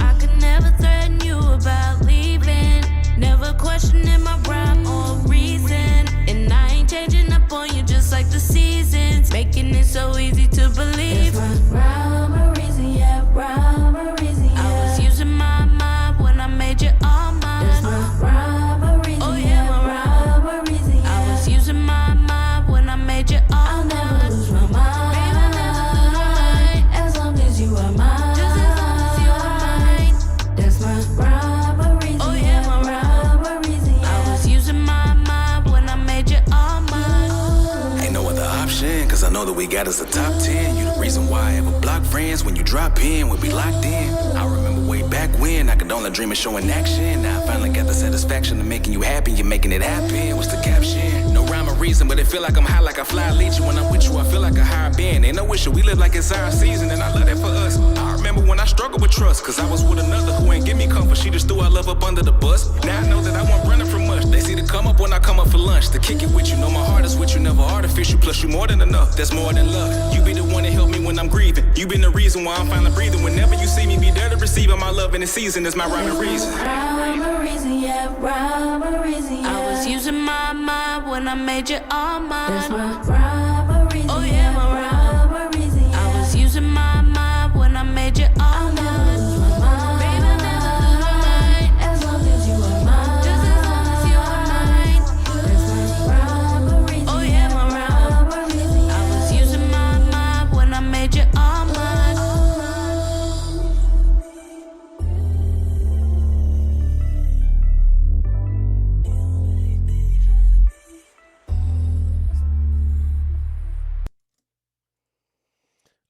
I could never threaten you about leaving. Never questioning my rhyme or reason. And I ain't changing up on you just like the seasons. Making it so easy to believe. It's my rhyme or reason, yeah, rhyme or reason, yeah. I was using my mind when I made you all mine. It's my rhyme or reason, oh, yeah, my rhyme or reason, yeah. I was using my mind when I made you all mine. I'll never lose my mind. Babe, I'll never lose my mind. As long as you are mine. Just as long as you are mine. That's my rhyme or reason, oh, yeah, my rhyme or reason, yeah. I was using my mind when I made you all mine. Ain't no other option, cause I know that we got us a top 10. You the reason why I ever block friends. When you drop in, we'll be locked in. I remember way back when I could only dream of showing action. Now I finally got the satisfaction of making you happy. You're making it happen. What's the caption? No rhyme or reason, but it feel like I'm high like I fly lead you. When I'm with you, I feel like a higher being. Ain't no issue, we live like it's our season, and I love that for us. I remember when I struggled with trust, cause I was with another who ain't give me comfort. She just threw our love up under the bus. Now I know that I won't running from much. They see the come up when I come up for lunch. To kick it with you, know my heart is with you, never artificial. Plus you more than enough, that's more than love. You be the one that help me when I'm grieving. You been the reason why I'm finally breathing. Whenever you see me, be there to receive my love in the season. Is my rhyme and reason. Rhyme or reason, yeah, rhyme or reason, yeah. I was using my mind when I made you all mine. That's my rhyme or reason, oh, yeah, my rhyme or reason, yeah. I was using my mind when I made you all mine. I'll never lose my mind. Babe, I'll never lose my mind. As long as you are mine. Just as long as you are mine. That's my rhyme or reason, oh, yeah, my rhyme or reason, yeah. I was using my mind when I made you all mine.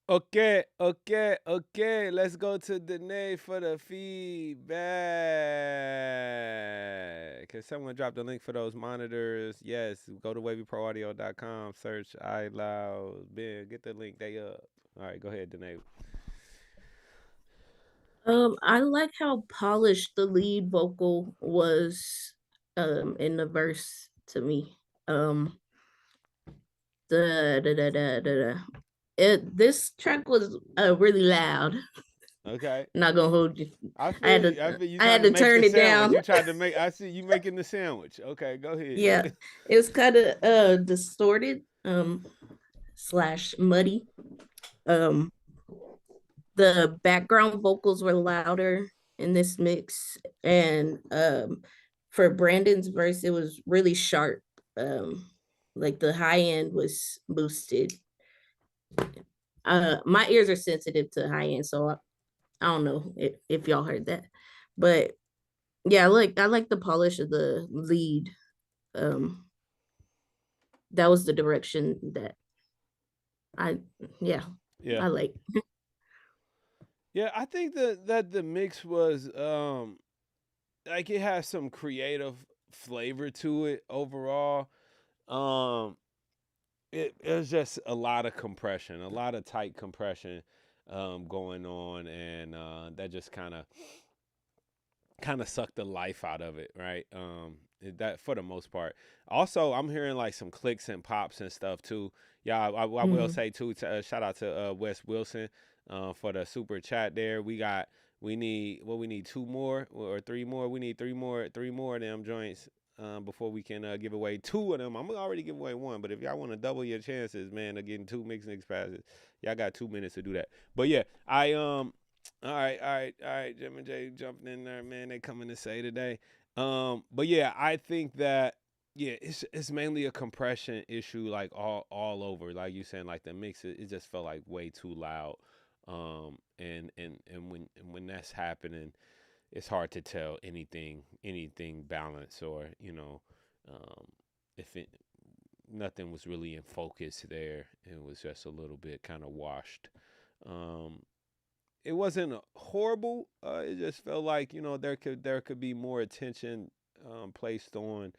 Okay. Let's go to Danae for the feedback. Can someone drop the link for those monitors? Yes, go to wavyproaudio.com, search iLoud. Ben, get the link, they up. All right, go ahead, Danae. I like how polished the lead vocal was in the verse to me. The This track was really loud. Okay. Not gonna hold you. I I had feel to you. I feel you I had trying to to make the turn it sandwich. down. You tried to make. I see you making the sandwich. Okay, go ahead. Yeah, it was kind of distorted slash muddy. Um, the background vocals were louder in this mix, and for Brandon's verse, it was really sharp. Um, like the high end was boosted. My ears are sensitive to high end, so I don't know if y'all heard that, but yeah, I like the polish of the lead. Um, that was the direction that I yeah Yeah. I like. Yeah. I think that the mix was like it has some creative flavor to it overall. Um, it was just a lot of compression, a lot of tight compression going on, and that just kind of sucked the life out of it, right? That for the most part. Also, I'm hearing like some clicks and pops and stuff too. Yeah, I will Mm. say too. Shout out to Wes Wilson for the super chat there. We need we need two more or three more. We need three more of them joints before we can give away two of them. I'm gonna already give away one, but if y'all want to double your chances, man, of getting two Mixnick passes, y'all got 2 minutes to do that. But yeah, all right. Jim and Jay jumping in there, man. They coming to say today. But yeah, I think that yeah, it's mainly a compression issue, like all over. Like you saying, like the mix, it just felt like way too loud. And when that's happening, it's hard to tell anything balanced or um, if it nothing was really in focus there. It was just a little bit kind of washed. Um, it wasn't horrible. It just felt like there could be more attention placed on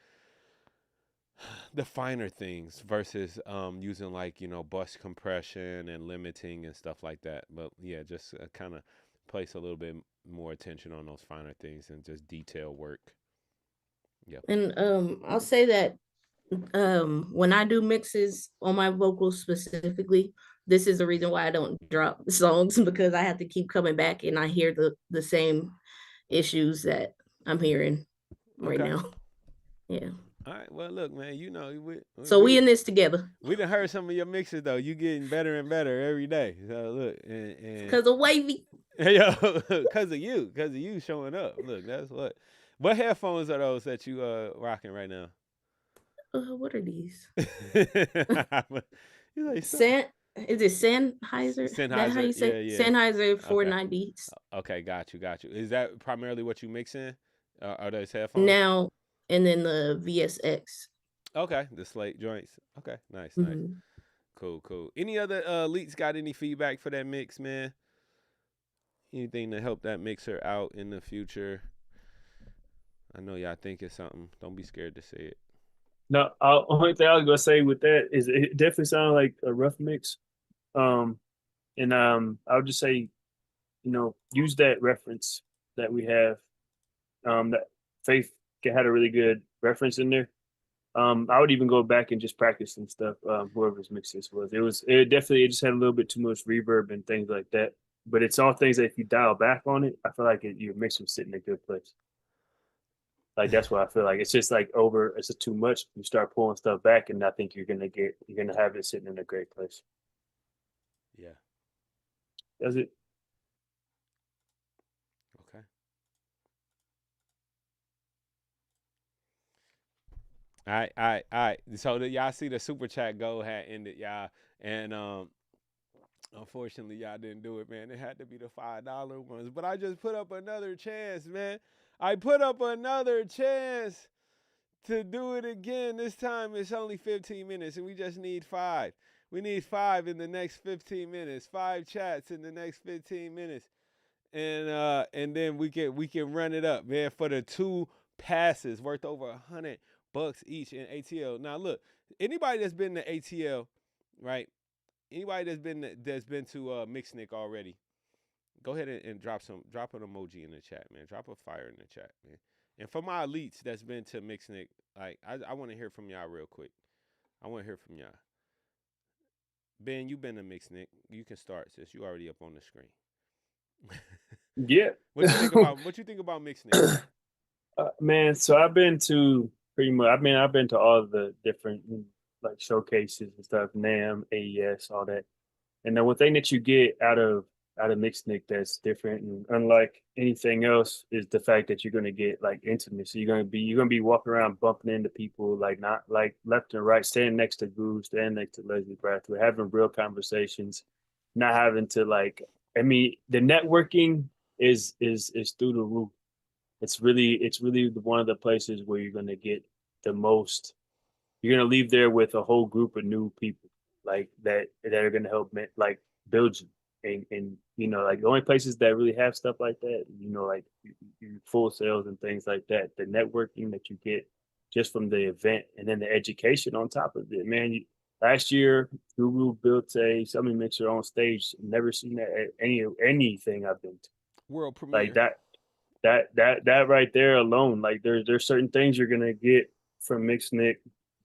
the finer things versus using like bus compression and limiting and stuff like that. But yeah, just kind of place a little bit more attention on those finer things and just detail work. Yeah. And I'll say that when I do mixes on my vocals specifically, this is the reason why I don't drop songs because I have to keep coming back and I hear the same issues that I'm hearing right Okay. now. Yeah. All right. Well, look, man. So we in this together. We done heard some of your mixes though. You getting better and better every day. So look, It's and because of Wavy. yo, cause of you showing up. Look, that's what. What headphones are those that you rocking right now? What are these? You like San is it Sennheiser? That how Sennheiser? you Yeah, say yeah. Sennheiser Okay, 490s. okay, got you. Is that primarily what you mix in? Are those headphones? Now and then the VSX. Okay, the slate joints. Okay, nice. Mhm. Cool. Any other leaks got any feedback for that mix, man? Anything to help that mixer out in the future? I know y'all think it's something. Don't be scared to say it. No, only thing I was gonna say with that is it definitely sounded like a rough mix. Um, and I would just say, use that reference that we have. That Faith had a really good reference in there. I would even go back and just practice and stuff. Whoever's mix this was, it just had a little bit too much reverb and things like that. But it's all things that if you dial back on it, I feel like your mix will sit in a good place. Like that's what I feel like. It's just like it's just too much. You start pulling stuff back, and I think you're gonna have it sitting in a great place. Yeah. That's it. Okay. All right. So y'all see the super chat goal had ended, y'all, and unfortunately y'all didn't do it, man. It had to be the $5 ones, but I just put up another chance, man. I put up another chance to do it again. This time it's only 15 minutes, and we just need 5. We need 5 in the next 15 minutes. 5 chats in the next 15 minutes, and then we can run it up, man, for the 2 passes worth over $100 each in ATL. Now look, anybody that's been to ATL, right? Anybody that's been to Mixnick already, go ahead and drop an emoji in the chat, man. Drop a fire in the chat, man. And for my elites that's been to Mixnick, like I want to hear from y'all real quick. I want to hear from y'all. Ben, you been to Mixnick. You can start since you already up on the screen. Yeah. What you think about Mixnick, man? Man, so I've been to pretty much. I mean, I've been to all the different like showcases and stuff, NAM, AES, all that. And the one thing that you get out of Mixnick that's different and unlike anything else is the fact that you're gonna get like intimacy. You're gonna be walking around bumping into people like not like left and right, standing next to Goose, standing next to Leslie Bradford, having real conversations, not having to like. I mean, the networking is through the roof. It's really one of the places where you're gonna get the most. You're gonna leave there with a whole group of new people like that are gonna help like build you. And like the only places that really have stuff like that, like full sales and things like that, the networking that you get just from the event and then the education on top of it, man. Last year, Guru built a Summit Mixer on stage. Never seen that at anything I've been to. World Like premiere. that right there alone, like there's certain things you're gonna get from Mixnick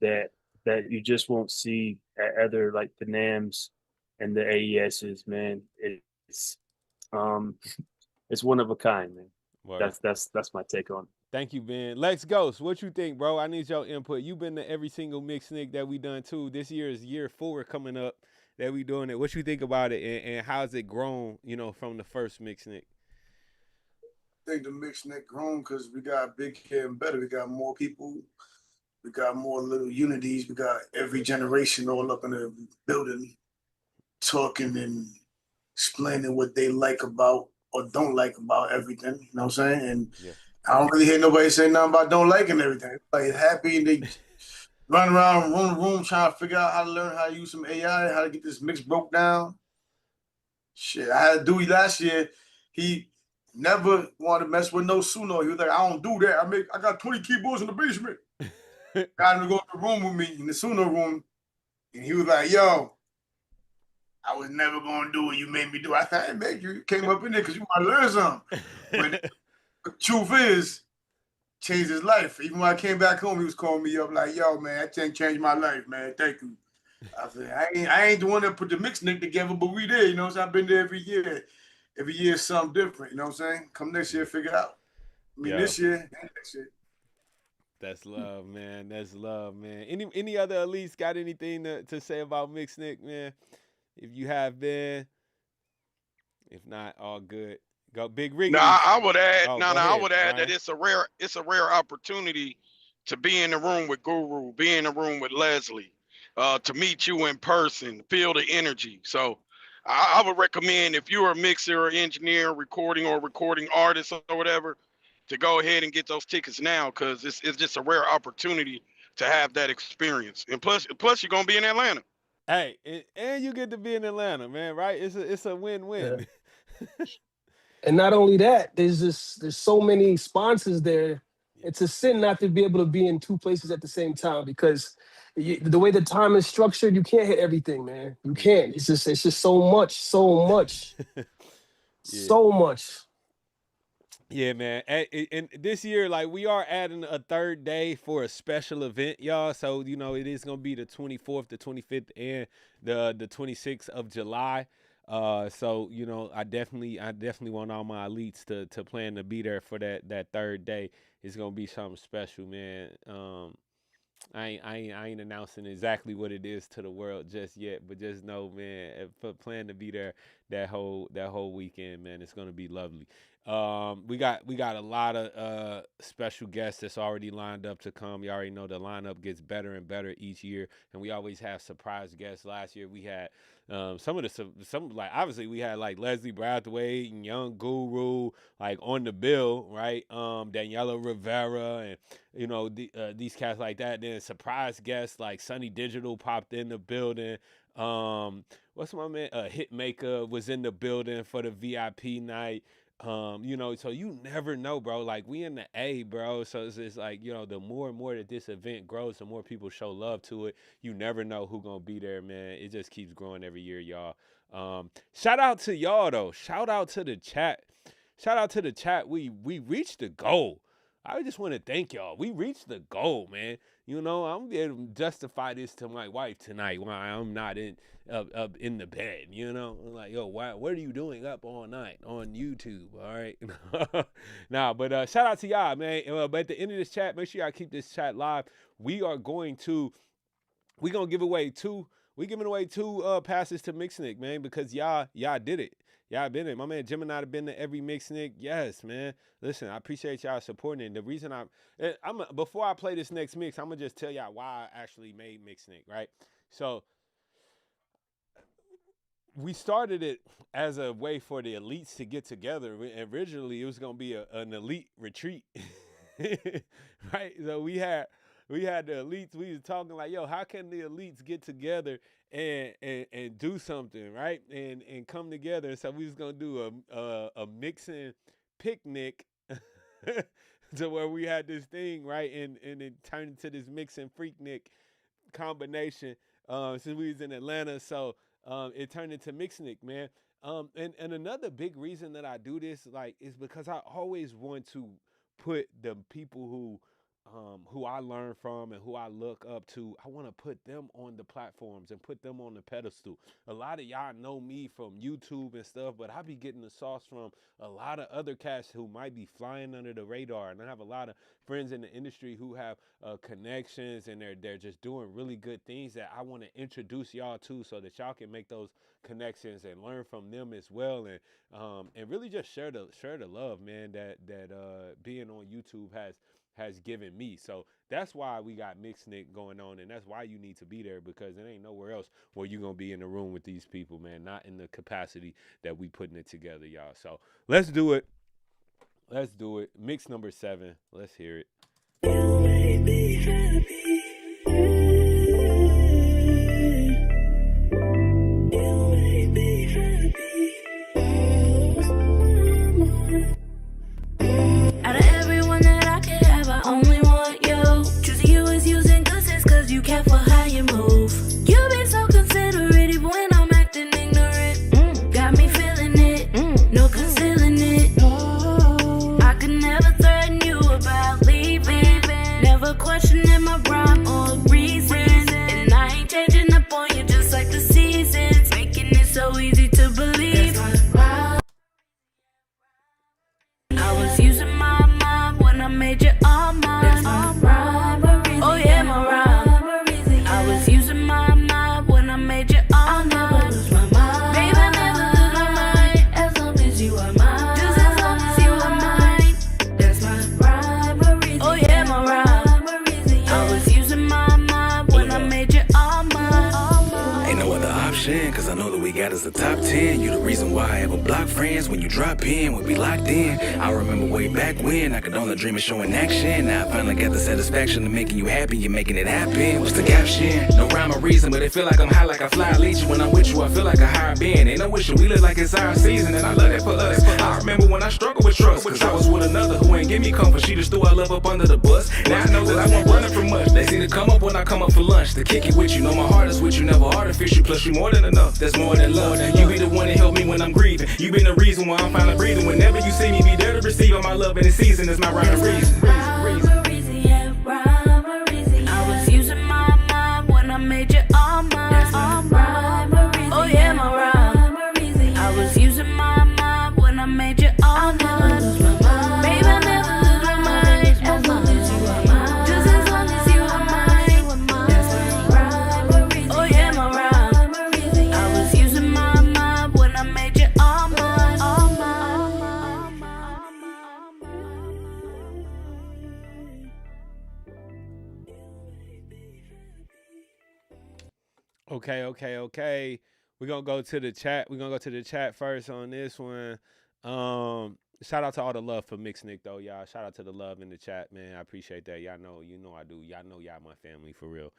that that you just won't see at other like the NAMs and the AESs, man. It's um it's one of a kind, man. Word. That's my take on it. Thank you, Ben. Lex Ghost, what you think, bro? I need your input. You've been to every single Mixnick that we done too. This year is year 4 coming up that we doing it. What you think about it, and how's it grown? From the first Mixnick. I think the Mixnick grown because we got big here and better. We got more people. We got more little unities. We got every generation all up in the building talking and explaining what they like about or don't like about everything. You know what I'm saying? And Yeah. I don't really hear nobody say nothing about don't liking everything. Like happy and they run around room to room trying to figure out how to learn how to use some AI, how to get this mix broke down. Shit, I had a dude last year. He never wanted to mess with no Suno. He was like, I don't do that. I got 20 keyboards in the basement. Got him to go to the room with me in the Suno room. And he was like, yo, I was never gonna do what you made me do. I thought, hey, man, you came up in there because you want to learn something. But the truth is, changed his life. Even when I came back home, he was calling me up like, yo, man, that thing changed my life, man. Thank you. I said, I ain't the one that put the Mixnick together, but we did, you know what I'm saying? I've been there every year. Every year is something different, you know what I'm saying? Come next year, figure it out. I mean, Yeah. this year, next year. That's love, man. That's love, man. Any other elites got anything to say about Mixnick, man? If you have been, if not, all good. Go Big Now, Riggedy. I would add. Oh, Now, go now, I ahead, would add that Brian. it's a rare opportunity to be in the room with Guru, be in the room with Leslie, to meet you in person, feel the energy. So, I would recommend if you're a mixer or engineer, recording artist or whatever, to go ahead and get those tickets now because it's just a rare opportunity to have that experience. And plus you're gonna be in Atlanta. Hey, and you get to be in Atlanta, man. Right? It's a Yeah. win-win. And not only that, there's so many sponsors there. Yeah. It's a sin not to be able to be in two places at the same time because the way the time is structured, you can't hit everything, man. You Yeah. can't. It's just Yeah. so much. Yeah, man. And this year, like, we are adding a third day for a special event, y'all. So it is gonna be the 24th, the 25th, and the 26th of July. So I definitely want all my elites to plan to be there for that third day. It's gonna be something special, man. I ain't announcing exactly what it is to the world just yet, but just know, man, plan to be there that whole weekend, man. It's gonna be lovely. We got a lot of special guests that's already lined up to come. You already know the lineup gets better and better each year, and we always have surprise guests. Last year we had some like obviously we had like Leslie Brathwaite and Young Guru like on the bill, right? Daniela Rivera and these cats like that. Then surprise guests like Sunny Digital popped in the building. What's my man? Hitmaker was in the building for the VIP night. So you never know, bro. Like we in the A, bro. So it's like the more and more that this event grows, the more people show love to it. You never know who gonna be there, man. It just keeps growing every year, y'all. Shout out to y'all though. Shout out to the chat. Shout out to the chat. We reached the goal. I just want to thank y'all. We reached the goal, man. You know, I'm able to justify this to my wife tonight while I'm not up in the bed. You know, I'm like, yo, what are you doing up all night on YouTube? All right, nah, but shout out to y'all, man. But at the end of this chat, make sure y'all keep this chat live. We are going to give away two. We giving away two passes to Mixnick, man, because y'all did it. Y'all been it. My man Gemini have been to every Mixnick. Yes, man. Listen, I appreciate y'all supporting it. The reason I'm before I play this next mix, I'm gonna just tell y'all why I actually made Mixnick, right? So we started it as a way for the elites to get together. Originally, it was gonna be an elite retreat, right? So we had the elites. We was talking like, yo, how can the elites get together and do something, right? And come together. So we was gonna do a mixing picnic. To where we had this thing, right, and it turned into this mixing freaknik combination since we was in Atlanta. So it turned into Mixnick, man. And another big reason that I do this, like, is because I always want to put the people who I learn from and who I look up to, I want to put them on the platforms and put them on the pedestal. A lot of y'all know me from YouTube and stuff, but I be getting the sauce from a lot of other cats who might be flying under the radar. And I have a lot of friends in the industry who have connections, and they're just doing really good things that I want to introduce y'all to, so that y'all can make those connections and learn from them as well, and really just share the love, man, that being on YouTube has given me. So that's why we got Mixnick going on, and that's why you need to be there, because it ain't nowhere else where you're gonna be in the room with these people, man. Not in the capacity that we putting it together, y'all. So let's do it. Let's do it. Mix number 7. Let's hear it. You made me happy. You made me happy. Out of everyone that I could have, I only want you. Choosing you is using good sense, cause you care for how you move. You be so considerate even when I'm acting ignorant. Got me feeling it, no concealing it. I could never threaten you about leaving. Never questioning my rhyme or reason. And I ain't changing up on you just like the seasons. Making it so easy to believe. I was using my mind when I made you all mine. That's my rhyme. Oh yeah, my rhyme. I was using my mind when I made you all mine. I'll never lose my mind. Babe, I never lose my mind. As long as you are mine. Just as long as you are mine. That's my rhyme. Oh yeah, my rhyme. I was using my mind when I made you all mine. Ain't no other option, cause I know that we got us the top 10. You the reason why I ever block friends. When you drop in, we'll be locked in. I remember way back when I could only dream of showing action. Now I finally got the satisfaction of making you happy. You're making it happen. What's the caption? No rhyme or reason, but it feel like I'm high like I fly leech. When I'm with you, I feel like a higher being. Ain't no issue, we look like it's our season, and I love that for us. I remember when I struggled with trust, cause I was with another who ain't give me comfort. She just threw our love up under the bus. Now I know that I won't run it from much. They seem to come up when I come up for lunch. To kick it with you, know my heart is with you, never artificial. Plus you more than enough, that's more than love. You be the one to help me when I'm grieving. You been the reason why I'm finally breathing. Whenever you see me, be there to receive all my love in the season. Is my rhyme and reason. I was using my mind when I made you all mine. Oh yeah, my rhyme. I was using my mind when I made you all mine. Babe, I never lose my mind. As long as you are mine. Just as long as you are mine. That's my rhyme. Oh yeah, my rhyme. I was using my mind when I made you all mine. All mine. Okay. We're gonna go to the chat. We're gonna go to the chat first on this one. Shout out to all the love for Mixnick though, y'all. Shout out to the love in the chat, man. I appreciate that. Y'all know, I do. Y'all know y'all my family for real.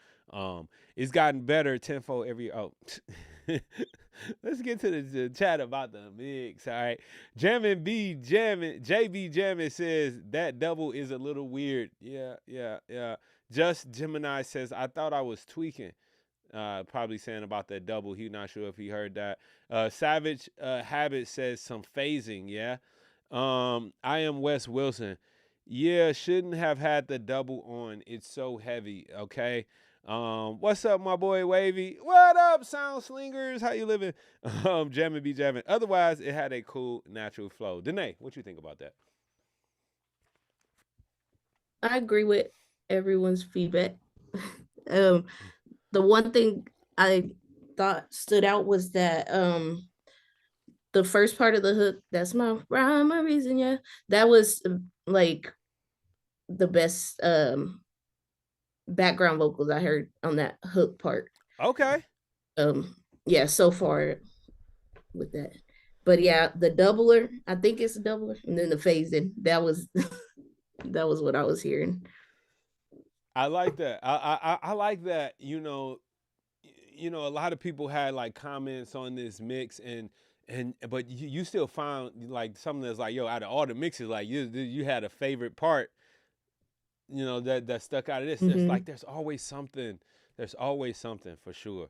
It's gotten better tenfold every let's get to the chat about the mix. All right. JB Jammin says that double is a little weird. Yeah. Just Gemini says, I thought I was tweaking. Probably saying about that double. He not sure if he heard that. Savage Habit says some phasing. Yeah. I am Wes Wilson. Yeah, shouldn't have had the double on. It's so heavy. Okay. What's up, my boy Wavy? What up, Sound Slingers? How you living? Jamming be jamming. Otherwise, it had a cool natural flow. Danae, what you think about that? I agree with everyone's feedback. um, the one thing I thought stood out was that the first part of the hook, that's my rhyme, a reason, yeah. That was like the best background vocals I heard on that hook part. Okay. Um yeah, so far with that. But yeah, the doubler, I think it's a doubler, and then the phasing, that was that was what I was hearing. I like that. I like that. A lot of people had like comments on this mix, and but you still found like something that's like, yo, out of all the mixes, like you had a favorite part, that stuck out of this. It's like Mm-hmm. there's always something. There's always something for sure.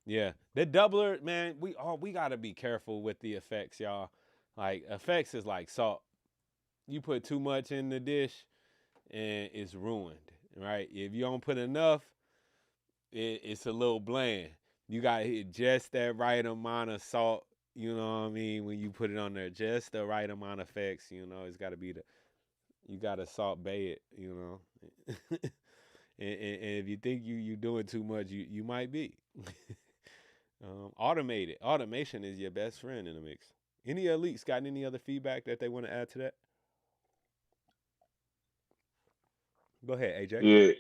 Yeah, the doubler, man. We gotta be careful with the effects, y'all. Like effects is like salt. You put too much in the dish, and it's ruined. Right? If you don't put enough, it's a little bland. You gotta hit just that right amount of salt. You know what I mean? When you put it on there, just the right amount of effects. It's got to be you gotta salt bay it. And if you think you doing too much, you might be. Automation is your best friend in the mix. Any elites got any other feedback that they want to add to that? Go ahead, AJ. Yeah,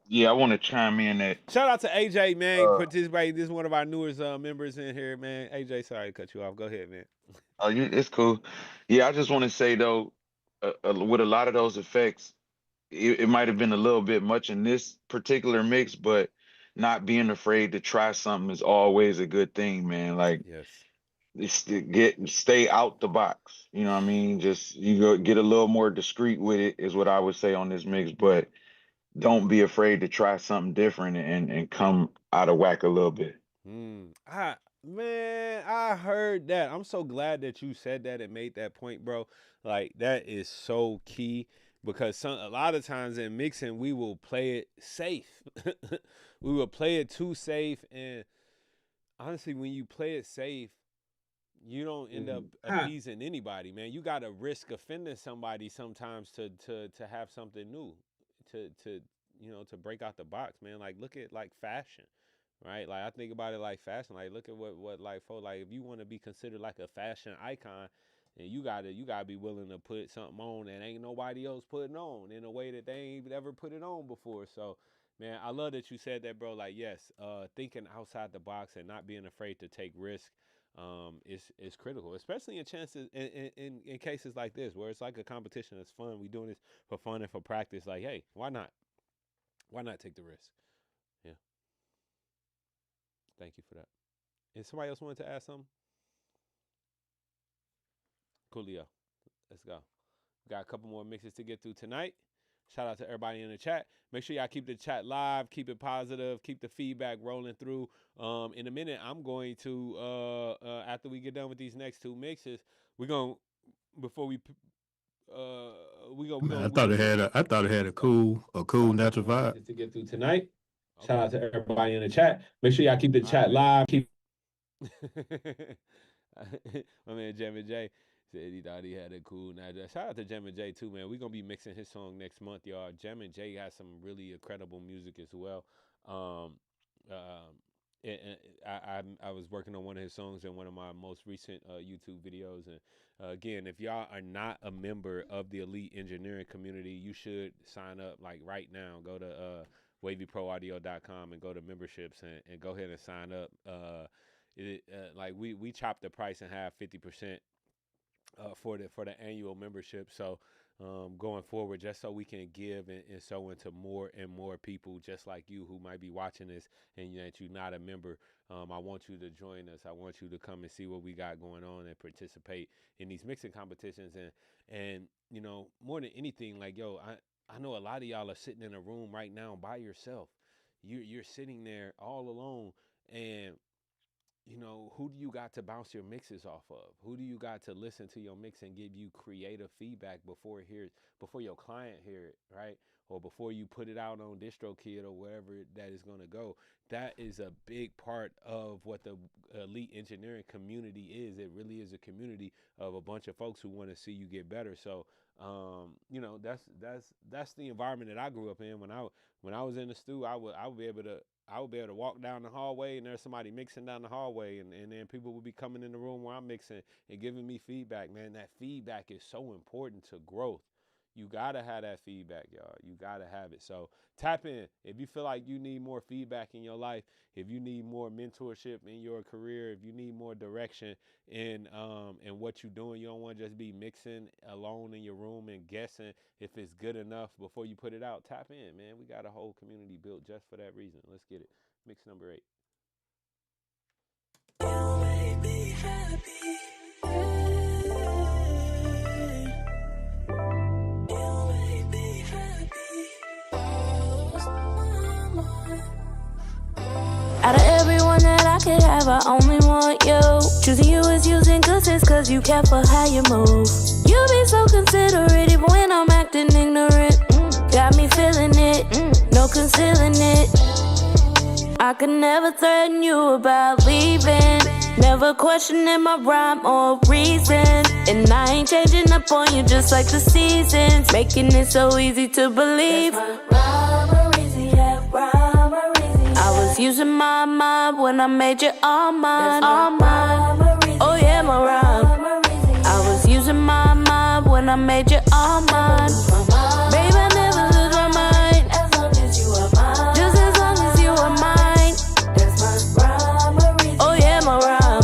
yeah. I want to chime in that. Shout out to AJ, man, Uh, participating. This is one of our newest members in here, man. AJ, sorry to cut you off. Go ahead, man. it's cool. Yeah, I just want to say though, with a lot of those effects, it might have been a little bit much in this particular mix, but not being afraid to try something is always a good thing, man. Like Yes. it's to stay out the box. You know what I mean? Just you go get a little more discreet with it is what I would say on this mix, but don't be afraid to try something different and come out of whack a little bit. I heard that. I'm so glad that you said that and made that point, bro. Like that is so key because a lot of times in mixing we will play it safe. We will play it too safe, and honestly, when you play it safe, you don't end up appeasing anybody, man. You got to risk offending somebody sometimes to have something new, to break out the box, man. Like look at like fashion, right? Like I think about it like fashion. Like look at what like for like if you want to be considered like a fashion icon, and you gotta be willing to put something on that ain't nobody else putting on in a way that they ain't ever put it on before. So man, I love that you said that, bro. Like yes, thinking outside the box and not being afraid to take risks is critical, especially in chances in cases like this where it's like a competition. It's fun. We doing this for fun and for practice. Like, hey, why not? Why not take the risk? Yeah, thank you for that. And somebody else wanted to ask something? Coolio. Let's go. We got a couple more mixes to get through tonight. Shout out to everybody in the chat. Make sure y'all keep the chat live, keep it positive, keep the feedback rolling through. In a minute, I'm going to after we get done with these next two mixes, we're gonna before uh Man, we gonna do I thought it had a got cool a couple natural more vibe. mixes to get through tonight. Shout out to everybody in the chat. Make sure y'all keep the chat live. Keep my man Jammin J said he thought he had a cool night. Shout out to Jammin J too, man. We're gonna be mixing his song next month, y'all. Jammin J has some really incredible music as well. Um, um, I was working on one of his songs in one of my most recent YouTube videos, and again, if y'all are not a member of the elite engineering community, you should sign up like right now. Go to wavyproaudio.com and go to memberships and go ahead and sign up. Like we chopped the price in half, 50% for the annual membership. So going forward, just so we can give and so into more and more people just like you who might be watching this and that you're not a member. I want you to join us. I want you to come and see what we got going on and participate in these mixing competitions. And more than anything, like yo, I know a lot of y'all are sitting in a room right now by yourself. You're sitting there all alone, and you know, who do you got to bounce your mixes off of? Who do you got to listen to your mix and give you creative feedback before your client hear it, right? Or before you put it out on DistroKid or wherever that is going to go. That is a big part of what the elite engineering community is. It really is a community of a bunch of folks who want to see you get better. So, you know, that's the environment that I grew up in. When I was in the stew, I would be able to walk down the hallway and there's somebody mixing down the hallway, and then people would be coming in the room where I'm mixing and giving me feedback. Man, that feedback is so important to growth. You gotta have that feedback, y'all. You gotta have it. So tap in. If you feel like you need more feedback in your life, if you need more mentorship in your career, if you need more direction in what you're doing, you don't want to just be mixing alone in your room and guessing if it's good enough before you put it out. Tap in, man. We got a whole community built just for that reason. Let's get it. Mix number 8. Out of everyone that I could have, I only want you. Choosing you is using good sense, cause you care for how you move. You be so considerate even when I'm acting ignorant. Got me feeling it, no concealing it. I could never threaten you about leaving. Never questioning my rhyme or reason. And I ain't changing up on you just like the seasons. Making it so easy to believe. That's my rhyme, easy, yeah, rhyme. I was using my mind when I made you all mine. All mine. Oh yeah, my rhyme. I was using my mind when I made you all mine. Babe, I never lose my mind. As long as you are mine. Just as long as you are mine. That's my rhyme. Oh yeah, my rhyme.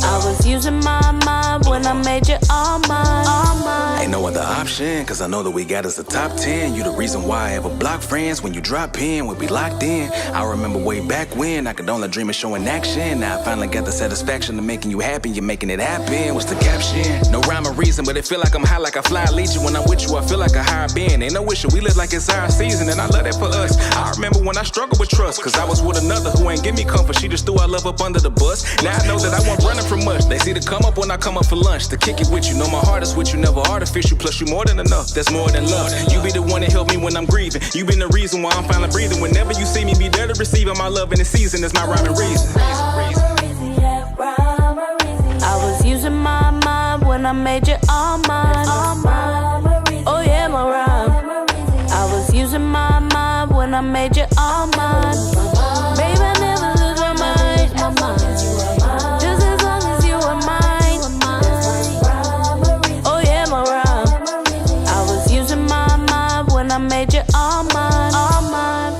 I was using my mind when I made you all mine. All mine. Ain't no other option, cause I know that we got us the top 10. You the reason why I ever block friends. When you drop in, we'll be locked in. I remember way back when I could only dream of showing action. Now I finally got the satisfaction of making you happy. You're making it happen. What's the caption? No rhyme or reason, but it feel like I'm high like a fly legion. When I'm with you, I feel like a higher being. Ain't no issue, we live like it's our season, and I love that for us. I remember when I struggled with trust, cause I was with another who ain't give me comfort. She just threw our love up under the bus. Now I know that I won't running from much. They see the come up when I come up for lunch. To kick it with you, know my heart is with you, never artificial. Plus you more than enough, that's more than love. You be the one that help me when I'm grieving. You been the reason why I'm finally breathing. Whenever you see me, be there to receive my love in the season. That's my rhyming reason. I was using my mind when I made you all mine. Oh yeah, my rhyme. I was using my mind when I made you all mine. Babe, I never lose my mind. Just as long as you are mine. Oh yeah, my rhyme. I was using my mind when I made you all mine. All mine.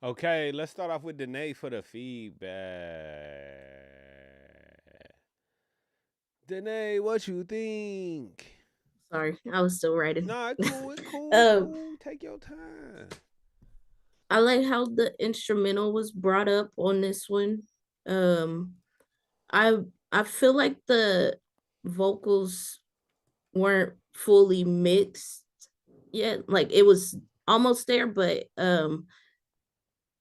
Okay, let's start off with Danae for the feedback. Danae, what you think? Sorry, I was still writing. Nah, cool, cool, Um, cool. Take your time. I like how the instrumental was brought up on this one. Um, I I feel like the vocals weren't fully mixed yet. Like it was almost there, but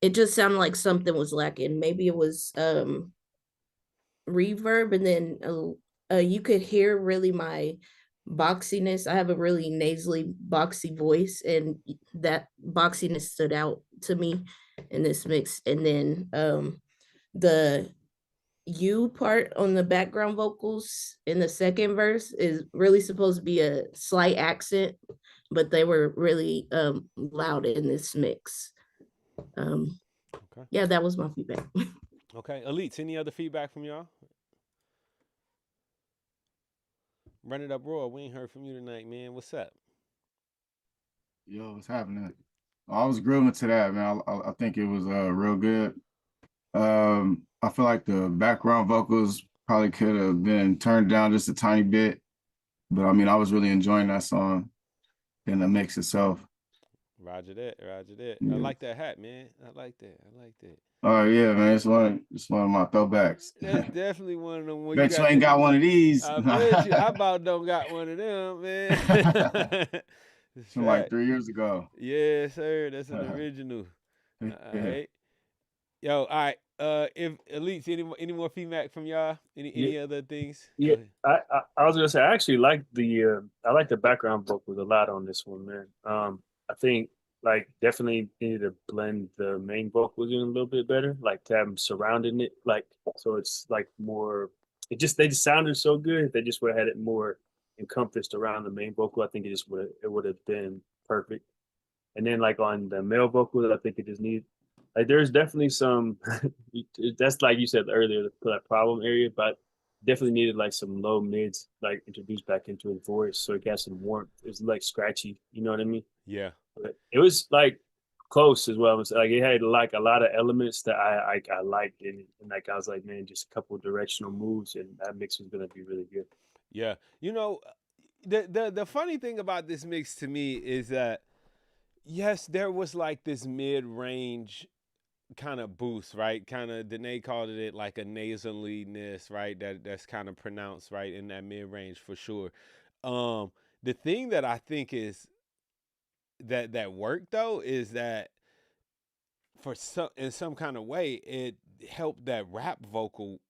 it just sounded like something was lacking. Maybe it was reverb, and then you could hear really my boxiness. I have a really nasally boxy voice, and that boxiness stood out to me in this mix. And then the you part on the background vocals in the second verse is really supposed to be a slight accent, but they were really loud in this mix. Okay. Yeah, that was my feedback. Okay. Elites, any other feedback from y'all? Run it up, Roy. We ain't heard from you tonight, man. What's up? Yo, what's happening? I was grilling to that, man. I think it was real good. I feel like the background vocals probably could have been turned down just a tiny bit, but I mean, I was really enjoying that song and the mix itself. Roger that. Roger that. I Yeah. like that hat, man. I like that. I like that. Oh yeah, man, it's one of my throwbacks. That's definitely one of them. When Bet you ain't got one of these. I bet you. I about don't got one of them, man. From like 3 years ago. Yeah, sir. That's an original. All right. Yo, all right. If elites, any more feedback from y'all? Yeah, Any other things? Go yeah. ahead. I was gonna say I actually like the I like the background vocals a lot on this one, man. I think like definitely needed to blend the main vocals in a little bit better, like to have them surrounding it, like so it's like more. They just sounded so good. If they just would have had it more encompassed around the main vocal, I think it would have been perfect. And then like on the male vocals, I think it just needs like there's definitely some that's like you said earlier, that problem area, but definitely needed like some low mids like introduced back into his voice so it got some warmth. It's like scratchy, you know what I mean? Yeah. But it was like close as well. It was like it had like a lot of elements that I liked in it. And like I was like, man, just a couple directional moves and that mix was gonna be really good. Yeah. You know, the funny thing about this mix to me is that yes, there was like this mid range kind of boost, right? Kind of Danae called it like a nasaliness, right? That's kind of pronounced right in that mid range for sure. The thing that I think is that worked though is that for some in some kind of way it helped that rap vocal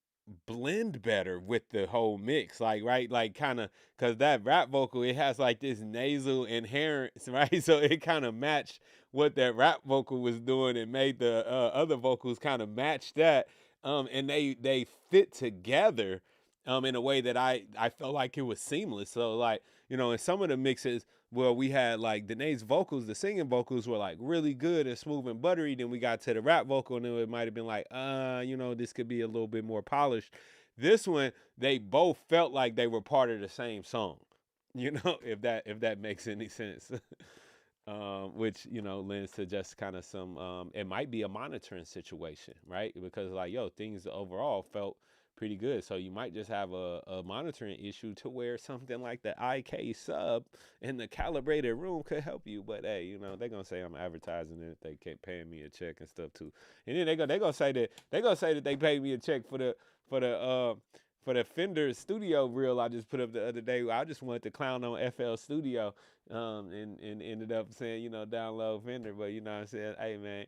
blend better with the whole mix, like right, like kind of because that rap vocal it has like this nasal inherence, right? So it kind of matched what that rap vocal was doing and made the other vocals kind of match that, and they fit together in a way that I felt like it was seamless. So like in some of the mixes where we had like Danae's vocals, the singing vocals were like really good and smooth and buttery. Then we got to the rap vocal and it might have been like, this could be a little bit more polished. This one, they both felt like they were part of the same song. If that makes any sense. Which lends to just kind of some it might be a monitoring situation, right? Because like things overall felt pretty good, so you might just have a monitoring issue to where something like the IK sub in the calibrated room could help you. But hey, they're gonna say I'm advertising it if they keep paying me a check and stuff too. And then they gonna say that they paid me a check for the Fender Studio reel I just put up the other day. I just wanted to clown on FL Studio, and ended up saying, download Fender. But you know what I'm saying? Hey, man,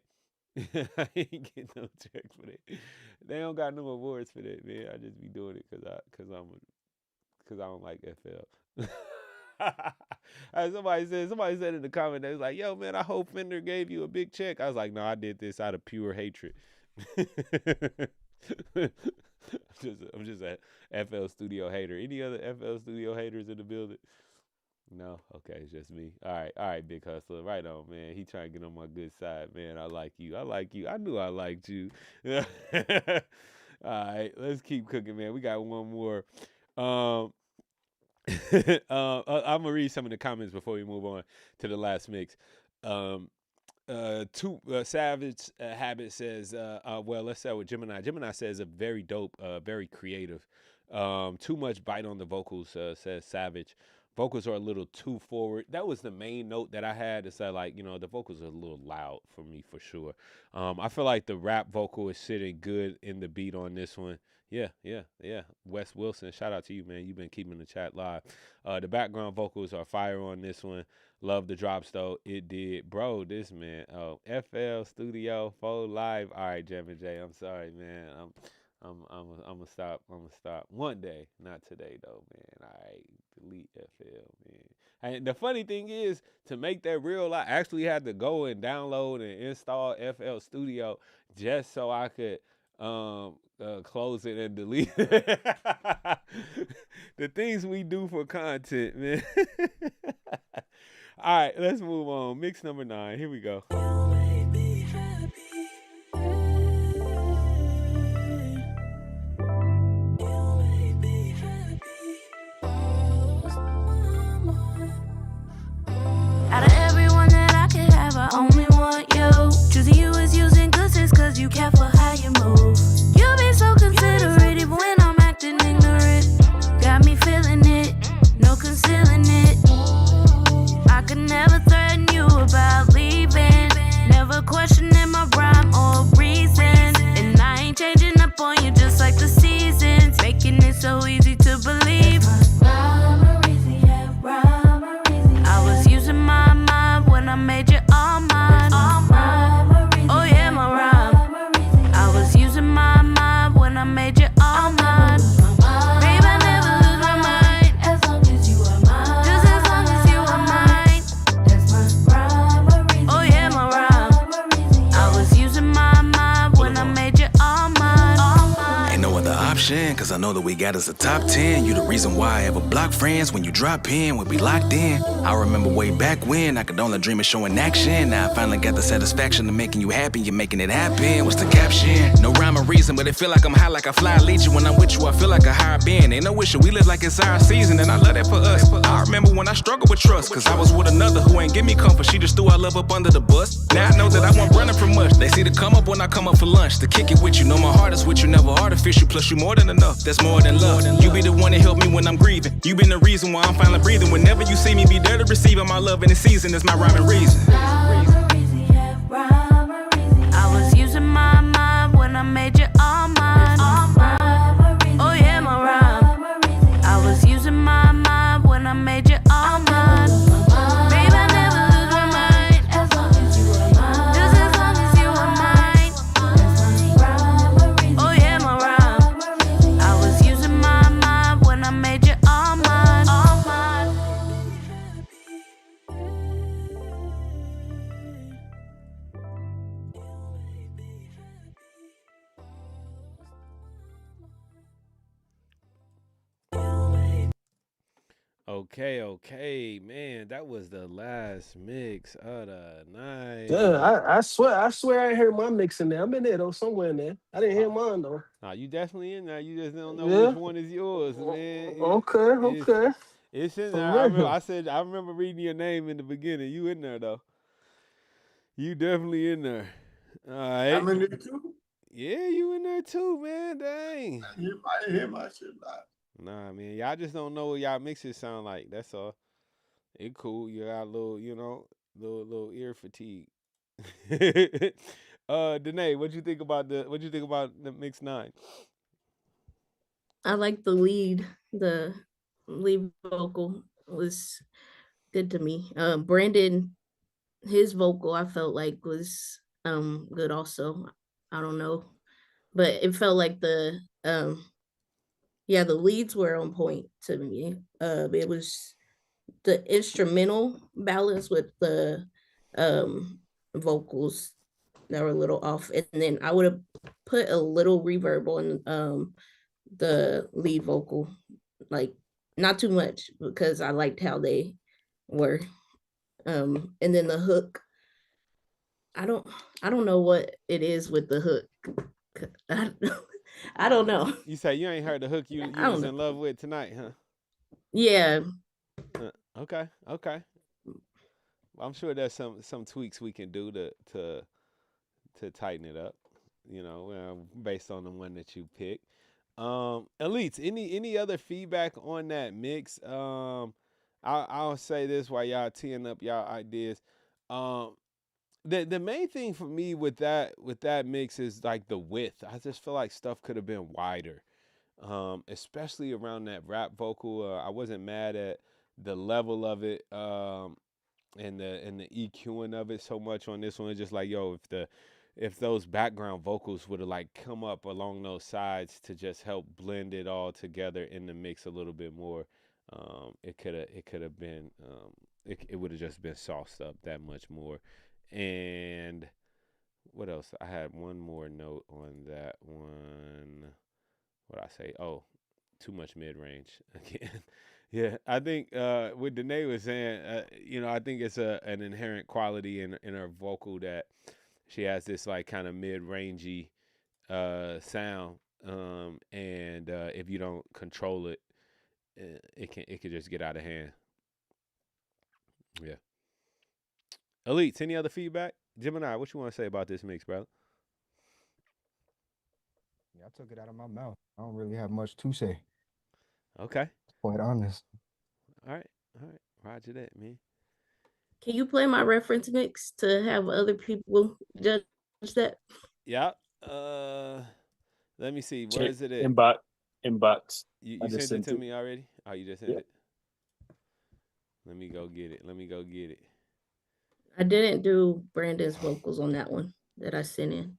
I ain't getting no check for that. They don't got no awards for that, man. I just be doing it because I don't like FL. Somebody said in the comment, they was like, yo, man, I hope Fender gave you a big check. I was like, no, I did this out of pure hatred. I'm just a FL Studio hater. Any other FL Studio haters in the building? No? Okay, it's just me. All right, Big Hustler. Right on, man. He trying to get on my good side, man. I like you. I knew I liked you. All right, let's keep cooking, man. We got one more. I'm gonna read some of the comments before we move on to the last mix. Savage Habit says, well, let's start with Gemini. Gemini says a very dope, very creative. Too much bite on the vocals, says Savage. Vocals are a little too forward. That was the main note that I had. Is that like, the vocals are a little loud for me for sure. I feel like the rap vocal is sitting good in the beat on this one. Yeah. Wes Wilson, shout out to you, man. You've been keeping the chat live. The background vocals are fire on this one. Love the drops though. It did, bro. This man. Oh, FL Studio 4 Live. All right, Jam and J. I'm sorry, man. I'm gonna stop. I'm gonna stop one day, not today though, man. All right, delete FL, man. And the funny thing is, to make that real, I actually had to go and download and install FL Studio just so I could close it and delete it. The things we do for content, man. All right, let's move on. Mix number 9. Here we go. Out of everyone that I could have, I only want you. Choosing you is using good sense, cause you care for how you move. You be so considerate even when I'm acting ignorant. Got me feeling it, no concealing it. I could never threaten you about leaving. Never questioning my rhyme or reason. And I ain't changing up on you just like the seasons. Making it so easy to believe. I was using my mind when I made you all mine. Oh yeah, my rhyme. I option, cause I know that we got us a top 10. You the reason why I ever block friends. When you drop in, we'll be locked in. I remember way back when I could only dream of showing action. Now I finally got the satisfaction of making you happy. You're making it happen. What's the caption? No rhyme or reason, but it feel like I'm high like a fly leech. When I'm with you, I feel like a higher being. Ain't no issue, we live like it's our season, and I love that for us. I remember when I struggled with trust, cause I was with another who ain't give me comfort. She just threw our love up under the bus. Now I know that I won't running from much. They see the come up when I come up for lunch. To kick it with you, know my heart is with you, never artificial. Plus you more than enough, that's more than love. You be the one that help me when I'm grieving. You been the reason why I'm finally breathing. Whenever you see me, be there to receive my love in the season. That's my rhyme and reason. I was using my mind when I made you all mine. Oh yeah, my rhyme. I was using my mind when I made you all mine. Babe, I never lose my mind. As long as you are mine. Just as long as you are mine. Oh yeah, my rhyme. I was using my mind when I made you all mine. All mine. Okay, man, that was the last mix of the Yeah, night. I swear I heard my mix in there. I'm in there though, somewhere in there. I didn't hear Uh, mine though. you definitely in there. You just don't know which Yeah. one is yours, man. Okay, It's okay. it's in For there. real. I remember reading your name in the beginning. You in there though. You definitely in there. All right. I'm in there too. Yeah, you in there too, man. Dang. I didn't hear my shit live. Nah, man. Y'all just don't know what y'all mixes sound like. That's all. It cool. You got a little, little ear fatigue. Danae, what you think about the mix nine? I like the lead. The lead vocal was good to me. Brandon, his vocal I felt like was good also. I don't know, but it felt like the yeah, the leads were on point to me. It was the instrumental balance with the vocals that were a little off, and then I would have put a little reverb on the lead vocal, like not too much because I liked how they were. And then the hook, I don't I don't know what it is with the hook. I, I don't know. You say you ain't heard the hook I you don't was know. in love with tonight, huh? Yeah, Okay. I'm sure there's some tweaks we can do to tighten it up. Based on the one that you picked. Elites, any other feedback on that mix? I'll say this while y'all teeing up y'all ideas. Um, the main thing for me with that mix is like the width. I just feel like stuff could have been wider, especially around that rap vocal. I wasn't mad at the level of it, and the EQing of it so much on this one. It's just like, yo, if those background vocals would have like come up along those sides to just help blend it all together in the mix a little bit more, it could have been, it would have just been sauced up that much more. And what else? I had one more note on that one. What I say? Oh, too much mid range again. Yeah, I think what Danae was saying, I think it's an inherent quality in her vocal that she has this like kind of mid rangey sound, and if you don't control it, it could just get out of hand. Yeah. Elites, any other feedback? Gemini, what you want to say about this mix, brother? Yeah, I took it out of my mouth. I don't really have much to say. Okay. Quite honest. All right. Roger that, man. can you play my reference mix to have other people judge that? Yeah. Uh, Let me see. Where Check is it at? inbox. You I you just sent it sent to it. me already? Oh, you just sent Yep. it. Let me go get it. Let me go get it. I didn't do Brandon's vocals on that one that I sent in.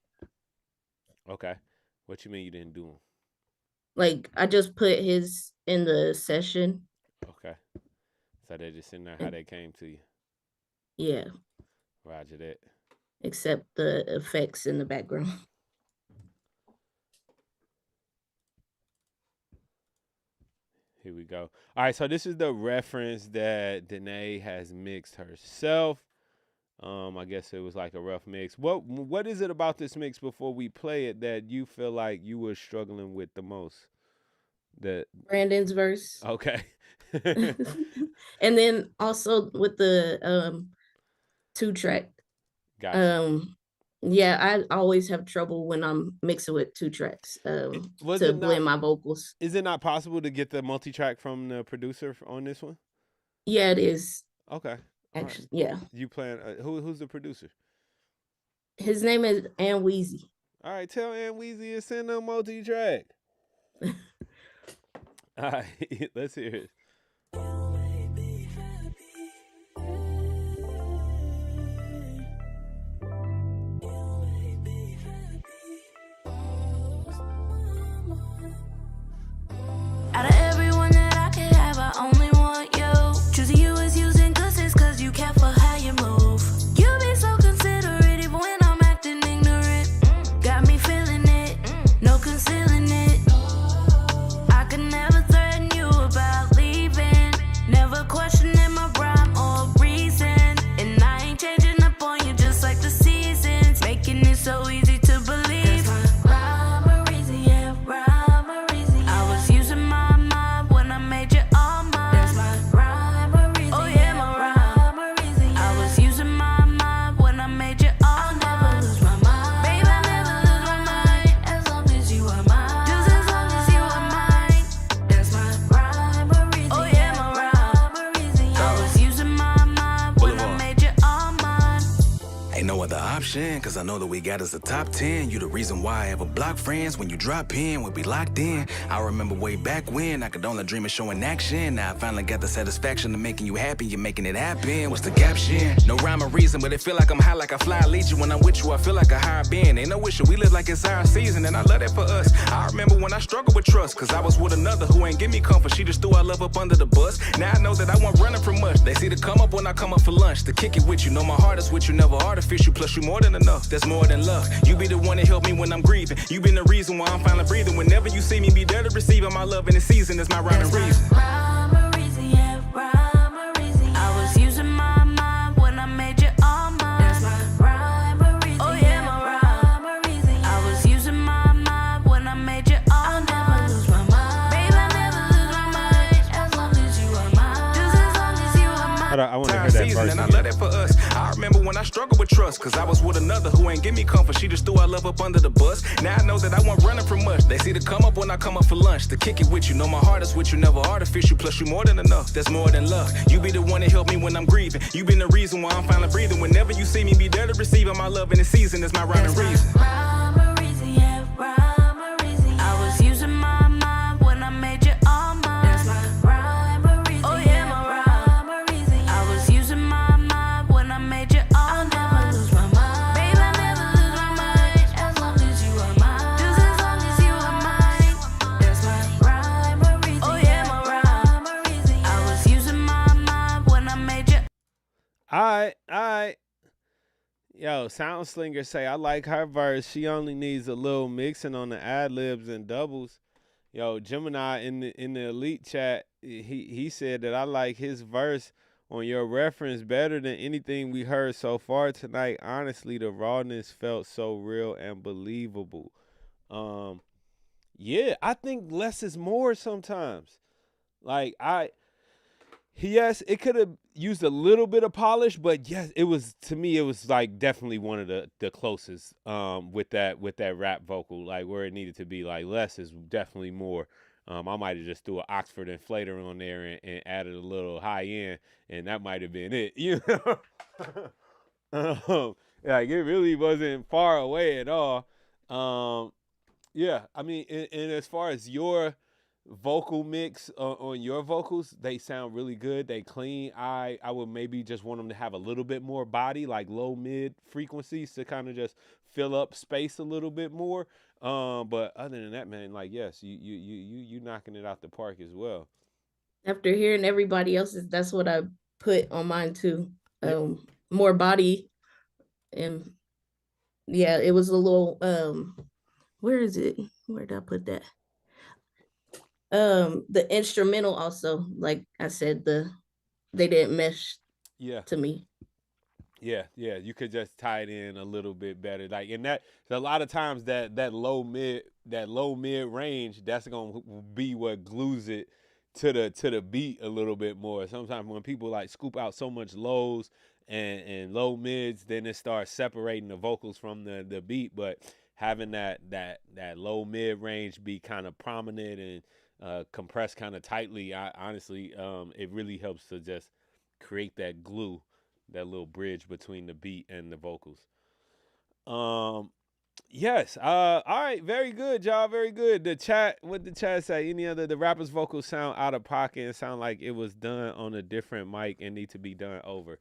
Okay. What you mean you didn't do them? Like I just put his in the session. Okay. So they just in there how And they came to you. yeah, Roger that. except the effects in the background. Here we go. All right, so this is the reference that Danae has mixed herself. I guess it was like a rough mix. What is it about this mix before we play it that you feel like you were struggling with the most? That Brandon's verse. Okay. And then also with the 2-track. Gotcha. Yeah, I always have trouble when I'm mixing with 2 tracks Was to it not? blend my vocals. Is it not possible to get the multi-track from the producer on this one? Yeah, it is. Okay. Actually, yeah. You plan? Who's the producer? His name is Wheezy. All right, tell Wheezy to send a multi-track. All right, let's hear it. Out of everyone that I could have, I only want you. Choosing you is using glistens cause you care for how you move. You be so considerate even when I'm acting ignorant. Got me feeling it, no concealing it. I could never threaten you about leaving. Never questioning my rhyme or reason. And I ain't changing up on you just like the seasons. Making it so easy to believe. That's my rhyme or reason, yeah, rhyme or reason. Yeah. I was using my mind when I made you all mine. That's my rhyme or reason. Oh yeah, my rhyme or reason. Yeah. I was using my mind when I made you all mine. I'll never lose my mind. Babe, I never lose my mind. As long as you are mine. Just as long as you are mine. That's my rhyme or reason. Oh yeah, my rhyme or reason. Yeah. I was using my mind when I made you all mine. Ain't no other option, cause I know that we got us a top 10. You the reason why I ever block friends. When you drop in, we'll be locked in. I remember way back when I could only dream of showing action. Now I finally got the satisfaction of making you happy. You're making it happen. What's the caption? No rhyme or reason, but it feel like I'm high like a fly. I lead you when I'm with you, I feel like a higher being. Ain't no issue, we live like it's our season, and I love that for us. I remember when I struggled with trust, cause I was with another who ain't give me comfort. She just threw our love up under the bus. Now I know that I won't running from much. They see the come up when I come up for lunch. To kick it with you, know my heart is with you, never artificial. Plus you more than enough, that's more than love. You be the one that help me when I'm grieving. You been the reason why I'm finally breathing. Whenever you see me, be there to receive my love in the season. That's my rhyme and reason. Rhyme or reason, yeah, rhyme or reason. I was using my mind when I made you all mine. That's my rhyme or reason. Oh yeah, my rhyme or reason. I was using my mind when I made you all mine. I'll never lose my mind. Babe, I never lose my mind. As long as you are mine. Just as long as you are mine. I want to hear that Season, verse and I again. love that for us. I remember when I struggled with trust, cause I was with another who ain't give me comfort. She just threw our love up under the bus. Now I know that I won't running from much. They see the come up when I come up for lunch. To kick it with you, know my heart is with you, never artificial. Plus you more than enough, that's more than love. You be the one that help me when I'm grieving. You been the reason why I'm finally breathing. Whenever you see me, be there to receive my love in the season. That's my rhyme and reason. Rhyme or reason, yeah, rhyme or reason. I was using my mind when I made you all mine. That's my rhyme or reason. Oh yeah, my rhyme or reason. I was using my mind when I made you all mine. I'll never lose my mind. Babe, I never lose my mind. As long as you are mine. Just as long as you are mine. That's my rhyme or reason. Oh yeah, my rhyme or reason. I was using my mind when I made you. All right. Yo, Sound Slinger say I like her verse. She only needs a little mixing on the ad libs and doubles. Yo, Gemini in the elite chat, he said that I like his verse on your reference better than anything we heard so far tonight. Honestly, the rawness felt so real and believable. Yeah, I think less is more sometimes. Like yes, it could have used a little bit of polish, but yes, it was, to me, it was like definitely one of the closest with that rap vocal, like where it needed to be. Like less is definitely more. I might have just threw an Oxford inflator on there and added a little high end, and that might have been it. You know, like it really wasn't far away at all. Yeah, I mean, and as far as your vocal mix on your vocals, they sound really good. They clean. I would maybe just want them to have a little bit more body, like low mid frequencies, to kind of just fill up space a little bit more. But other than that, man, like yes, you knocking it out the park as well. After hearing everybody else's, that's what I put on mine too. More body, and yeah, it was a little where is it? Where did I put that? The instrumental also, like I said, they didn't mesh Yeah. to me. Yeah, yeah, you could just tie it in a little bit better. Like, and that a lot of times that low mid range, that's gonna be what glues it to the beat a little bit more. Sometimes when people like scoop out so much lows and low mids, then it starts separating the vocals from the beat. But having that low mid range be kind of prominent and compressed kind of tightly, I honestly, it really helps to just create that glue, that little bridge between the beat and the vocals. Um, yes. All right. Very good, y'all. Very good. The chat. What the chat say? Any other the rapper's vocals sound out of pocket and sound like it was done on a different mic and need to be done over.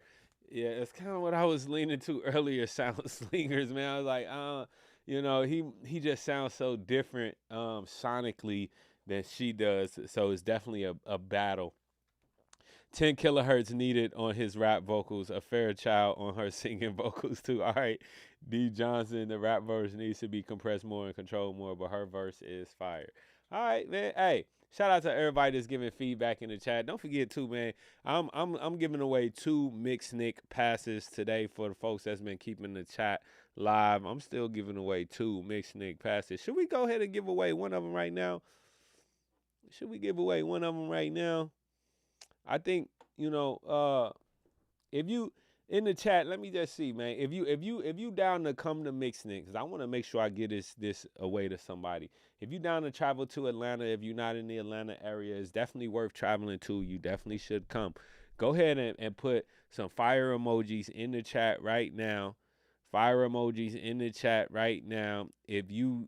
Yeah, it's kind of what I was leaning to earlier. Sound slingers, man. I was like, he just sounds so different, sonically than she does. So it's definitely a battle. 10 kilohertz needed on his rap vocals, a Fairchild on her singing vocals too. All right, D Johnson, the rap verse needs to be compressed more and controlled more, but her verse is fire. All right, man. Hey, shout out to everybody that's giving feedback in the chat. Don't forget too, man. I'm giving away 2 Mixnick passes today for the folks that's been keeping the chat live. I'm still giving away 2 Mixnick passes. Should we go ahead and give away one of them right now? Should we give away one of them right now? I think, if you in the chat, let me just see, man. If you down to come to Mixnick, because I want to make sure I get this away to somebody. If you down to travel to Atlanta, if you're not in the Atlanta area, it's definitely worth traveling to. You definitely should come. Go ahead and put some fire emojis in the chat right now. Fire emojis in the chat right now. If you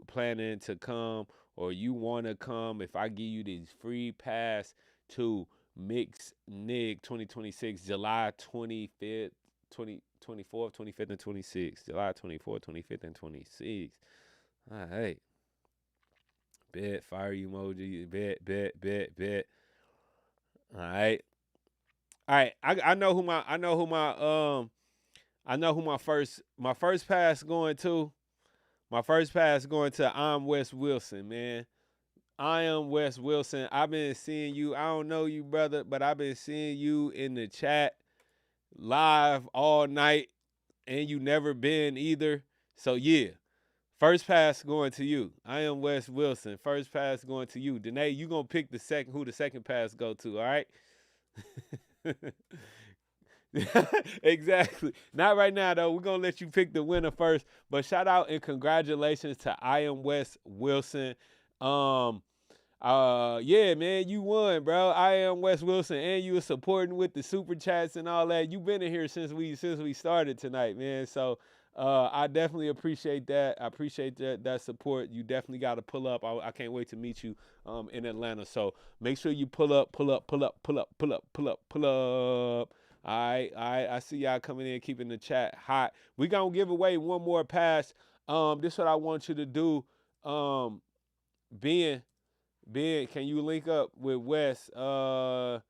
planning to come or you want to come, if I give you these free pass to Mixnick 2026, July 25th, 24th, 25th, and 26th. July 24th, 25th, and 26th. All right. Bet, fire emoji, bet. All right. All right. I know who my first pass going to. My first pass going to I'm Wes Wilson, man. I am Wes Wilson. I've been seeing you. I don't know you, brother, but I've been seeing you in the chat live all night, and you never been either. So yeah, first pass going to you. I am Wes Wilson. First pass going to you. Danae, you gonna pick who the second pass go to, all right? Exactly. Not right now though. We're gonna let you pick the winner first. But shout out and congratulations to I am Wes Wilson. Yeah, man, you won, bro. I am Wes Wilson, and you were supporting with the super chats and all that. You've been in here since we started tonight, man. So I definitely appreciate that. I appreciate that support. You definitely got to pull up. I can't wait to meet you in Atlanta. So make sure you pull up. All right. I see y'all coming in, keeping the chat hot. We gonna give away one more pass. This is what I want you to do. Ben, can you link up with Wes? Drop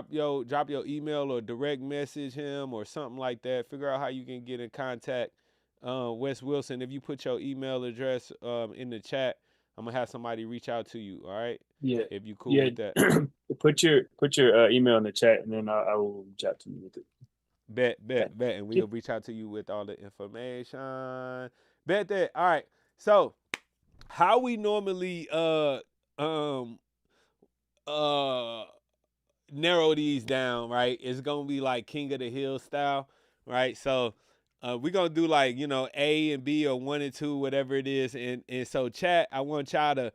your email or direct message him or something like that. Figure out how you can get in contact. Wes Wilson, if you put your email address in the chat, I'm gonna have somebody reach out to you. All right? Yeah. If you cool Yeah. with that. Put your email in the chat, and then I will reach out to you with it. Bet, and we'll reach out to you with all the information. Bet that. All right. So, how we normally narrow these down, right? It's gonna be like King of the Hill style, right? So we're gonna do like, A and B or 1 and 2, whatever it is. And so chat, I want y'all to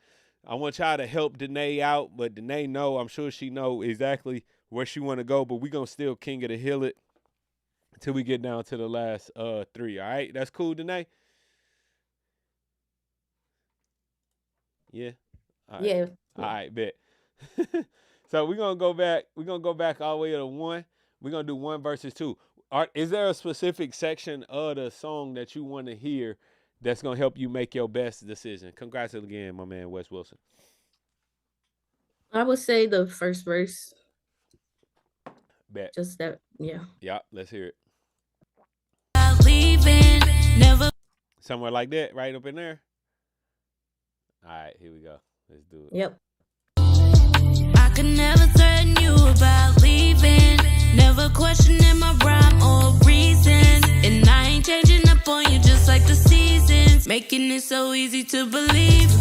help Danae out, but Danae I'm sure she know exactly where she wanna go, but we're gonna still King of the Hill it until we get down to the last 3. All right, that's cool, Danae? Yeah. All right. Yeah. All right, bet. So we're gonna go back. We're gonna go back all the way to 1. We're gonna do 1 versus 2. Is there a specific section of the song that you want to hear that's gonna help you make your best decision? Congrats again, my man Wes Wilson. I would say the first verse. Bet. Just that, yeah. Yeah, let's hear it. Leaving, never. Somewhere like that, right up in there. All right, here we go. Let's do it. Yep. could never threaten you about leaving. Never questioning my rhyme or reason. And I ain't changing up on you just like the seasons. Making it so easy to believe.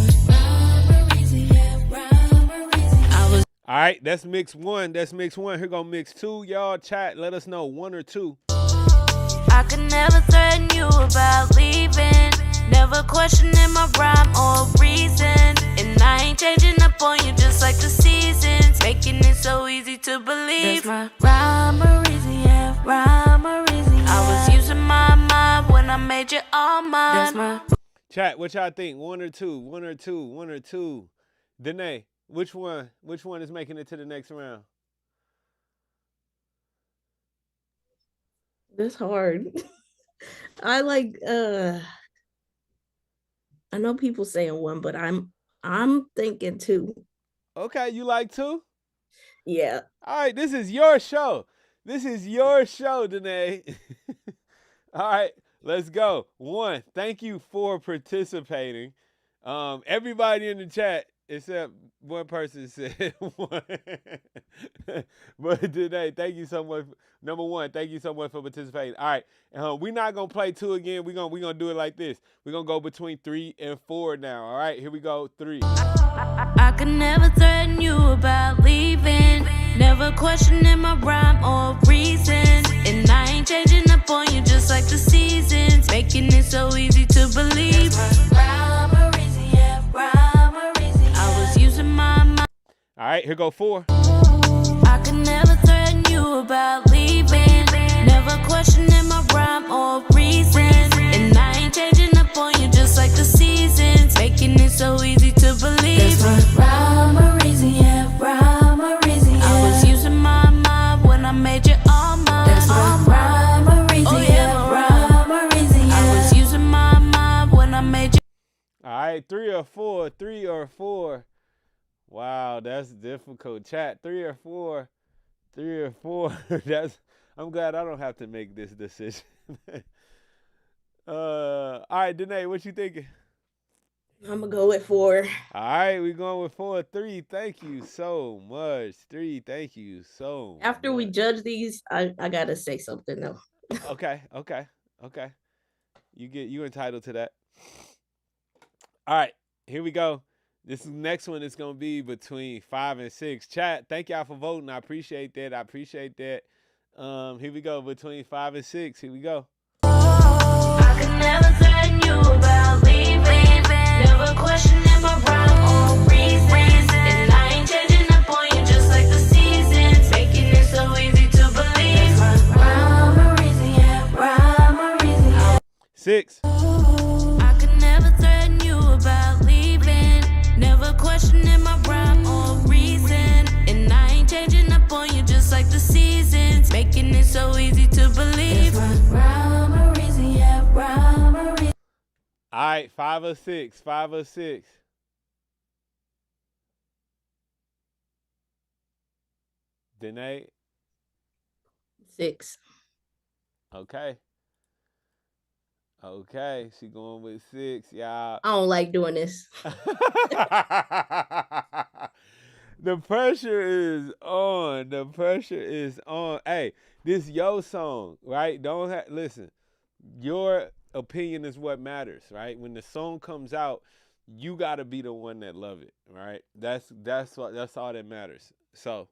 All right, that's mix one. That's mix one. Here go mix two. Y'all chat. Let us know, 1 or 2. I could never threaten you about leaving. Never questioning my rhyme or reason. And I ain't changing up on you just like the seasons. Making it so easy to believe. That's my rhyme or reason, yeah, rhyme or reason. Yeah. I was using my mind when I made you all mine. That's my Chat, what y'all think? 1 or 2? 1 or 2? 1 or 2? Danae, which one? Which one is making it to the next round? This hard. I like I know people saying 1, but I'm thinking 2. Okay, you like 2? Yeah. All right, this is your show. This is your show, Danae. All right, let's go. 1, thank you for participating. Everybody in the chat, except one person said 1. But Danae, thank you so much. Number 1, thank you so much for participating. All right, we're not gonna play 2 again. We're gonna do it like this. We're gonna go between 3 and 4 now. All right, here we go. 3. I could never threaten you about leaving. Never questioning my rhyme or reason. And I ain't changing up on you just like the seasons. Making it so easy to believe. Rhyme or reason, yeah, rhyme or reason. Yeah. I was using my mind. All right, here go 4. I could never threaten you about leaving. Never questioning my rhyme or reason. And I ain't changing up on you just like the seasons. Making it so easy to believe. That's my rhyme or reason, yeah, rhyme or reason. Yeah. I was using my mind when I made you all mine. That's my rhyme or reason, yeah, rhyme or reason. Yeah. I was using my mind when I made you. All right, 3 or 4. 3 or 4. Wow, that's difficult. Chat, 3 or 4. 3 or 4. I'm glad I don't have to make this decision. All right, Danae, what you thinking? I'm gonna go with 4. All right, we're going with 4. 3, thank you so much. 3, thank you so After much. we judge these, I gotta say something though. Okay. You entitled to that. All right, here we go. This next one is gonna be between 5 and 6. Chat, thank y'all for voting. I appreciate that. Here we go, between 5 and 6. Here we go. I could never threaten you about leaving. Never questioning my rhyme or reason. And I ain't changing up on you just like the seasons. Making it so easy to believe. Rhyme or reason, yeah, rhyme or reason. Yeah. 6. I could never threaten you about leaving. Never questioning my rhyme or reason. And I ain't changing up on you just like the seasons. Making it so easy to believe. Rhyme or reason, yeah, rhyme or reason. All right, 5 or 6. 5 or 6. Danae? 6. Okay, she going with 6, y'all. I don't like doing this. The pressure is on. Hey, this your song, right? Listen. Your opinion is what matters, right? When the song comes out, you gotta be the one that love it, right? That's all that matters. So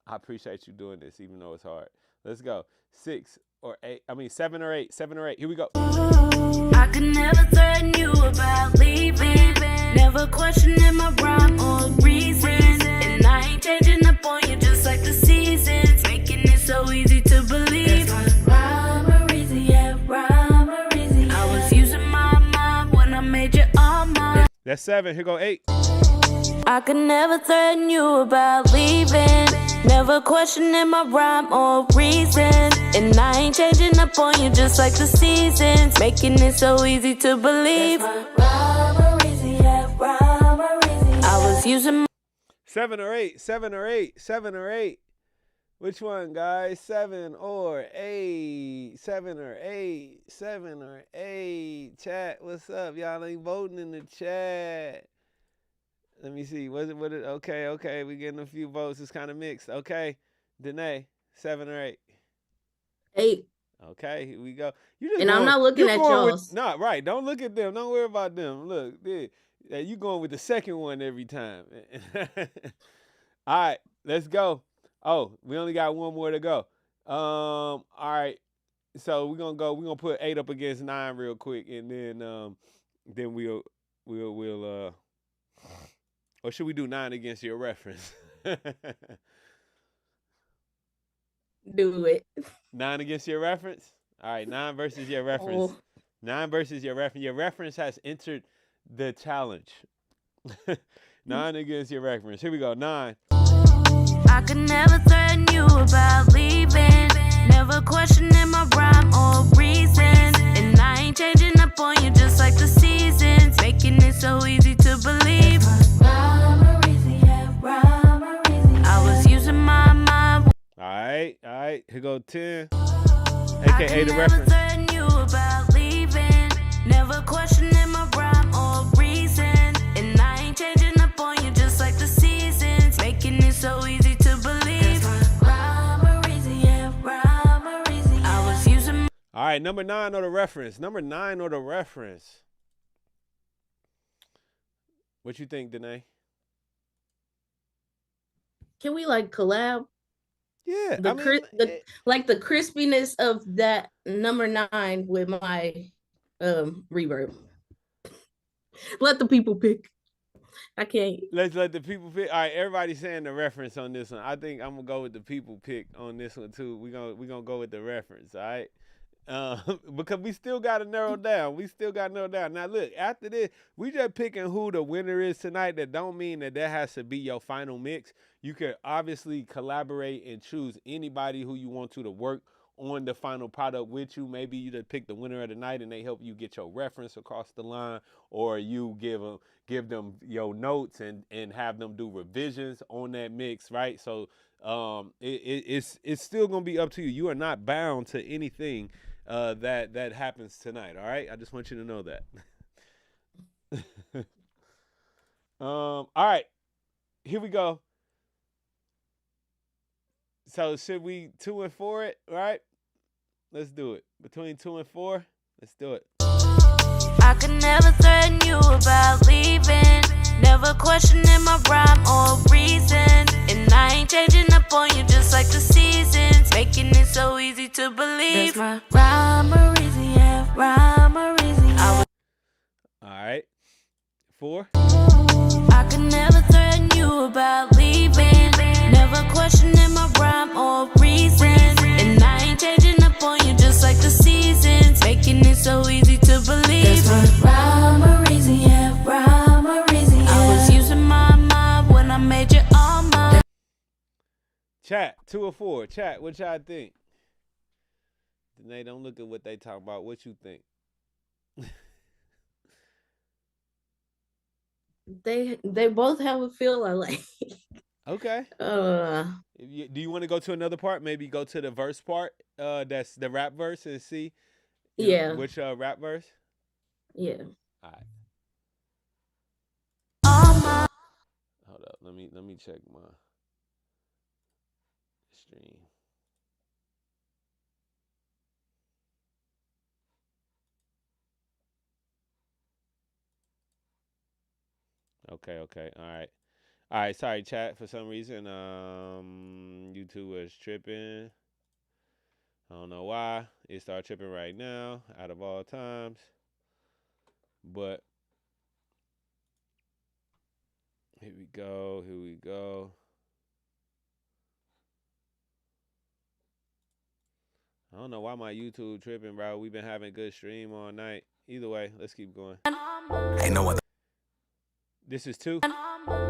I appreciate you doing this, even though it's hard. Let's go. 6 or 8. 7 or 8. 7 or 8. Here we go. I could never threaten you about leaving. Never questioning my rhyme or reason. And I ain't changing up on you just like the seasons. Making it so easy to believe. Rhyme or reason, yeah, rhyme or reason. Yeah. I was using my mind when I made you all mine. That's 7. Here go 8. I could never threaten you about leaving. Never questioning my rhyme or reason. And I ain't changing up on you just like the seasons. Making it so easy to believe. Rhyme or reason, yeah, rhyme or reason. Yeah. I was using 7 or 8. 7 or 8. 7 or 8. Which one, guys? 7 or 8. 7 or 8. 7 or 8. Chat, what's up? Y'all ain't voting in the chat. Let me see. Okay. We getting a few votes. It's kind of mixed. Okay. Danae, 7 or 8. 8. Okay, here we go. You just And I'm not looking at y'all's. Not right. Don't look at them. Don't worry about them. Look, you going with the second one every time. All right, let's go. Oh, we only got one more to go. All right. So we're gonna put 8 up against 9 real quick, and then we'll or should we do 9 against your reference? Do it. 9 against your reference? All right, 9 versus your reference. Oh. 9 versus your reference. Your reference has entered the challenge. 9 against your reference. Here we go. 9. I could never threaten you about leaving. Never questioning my rhyme or reason. And I ain't changing up on you just like the seasons. Making it so easy to believe. I was using my mind. All right. Here go 10. AKA the reference. Threaten you about leaving. Never questioning my rhyme or reason. And I ain't changing up on you just like the seasons. Making it so easy to believe. I was using. All right, number 9 or the reference. Number 9 or the reference. What you think, Danae? Can we like collab? Yeah, like the crispiness of that number 9 with my reverb. Let the people pick. I can't. Let's let the people pick. All right, everybody's saying the reference on this one. I think I'm gonna go with the people pick on this one too. We're gonna go with the reference. All right. Because we still got to narrow down. Now, look, after this, we just picking who the winner is tonight. That don't mean that has to be your final mix. You can obviously collaborate and choose anybody who you want to work on the final product with you. Maybe you just pick the winner of the night and they help you get your reference across the line, or you give them your notes and have them do revisions on that mix, right? So it's still gonna be up to you. You are not bound to anything that happens tonight. All right, I just want you to know that. All right, here we go. So should we 2 and 4 it? Right? Let's do it. Between 2 and 4, let's do it. I could never threaten you about leaving. Never questioning my rhyme or reason. And I ain't changing up on you just like the seasons. Making it so easy to believe. That's my rhyme or reason, yeah, rhyme or reason. All right. 4. I could never threaten you about leaving. Never questioning my rhyme or reason. And I ain't changing up on you just like the seasons. Making it so easy to believe. That's my rhyme or reason, yeah, rhyme or reason, yeah. I was using my mind when I made you all mine. Chat, 2 or 4. Chat, what y'all think? They don't look at what they talk about. What you think? They both have a feel I like. Okay. Do you want to go to another part? Maybe go to the verse part. That's the rap verse, and see. Yeah. Which rap verse? Yeah. All right. Hold up. Let me check my stream. Okay. All right. Sorry, chat. For some reason, YouTube was tripping. I don't know why it started tripping right now. Out of all times, but here we go. I don't know why my YouTube tripping, bro. We've been having good stream all night. Either way, let's keep going. Ain't no other. This is 2.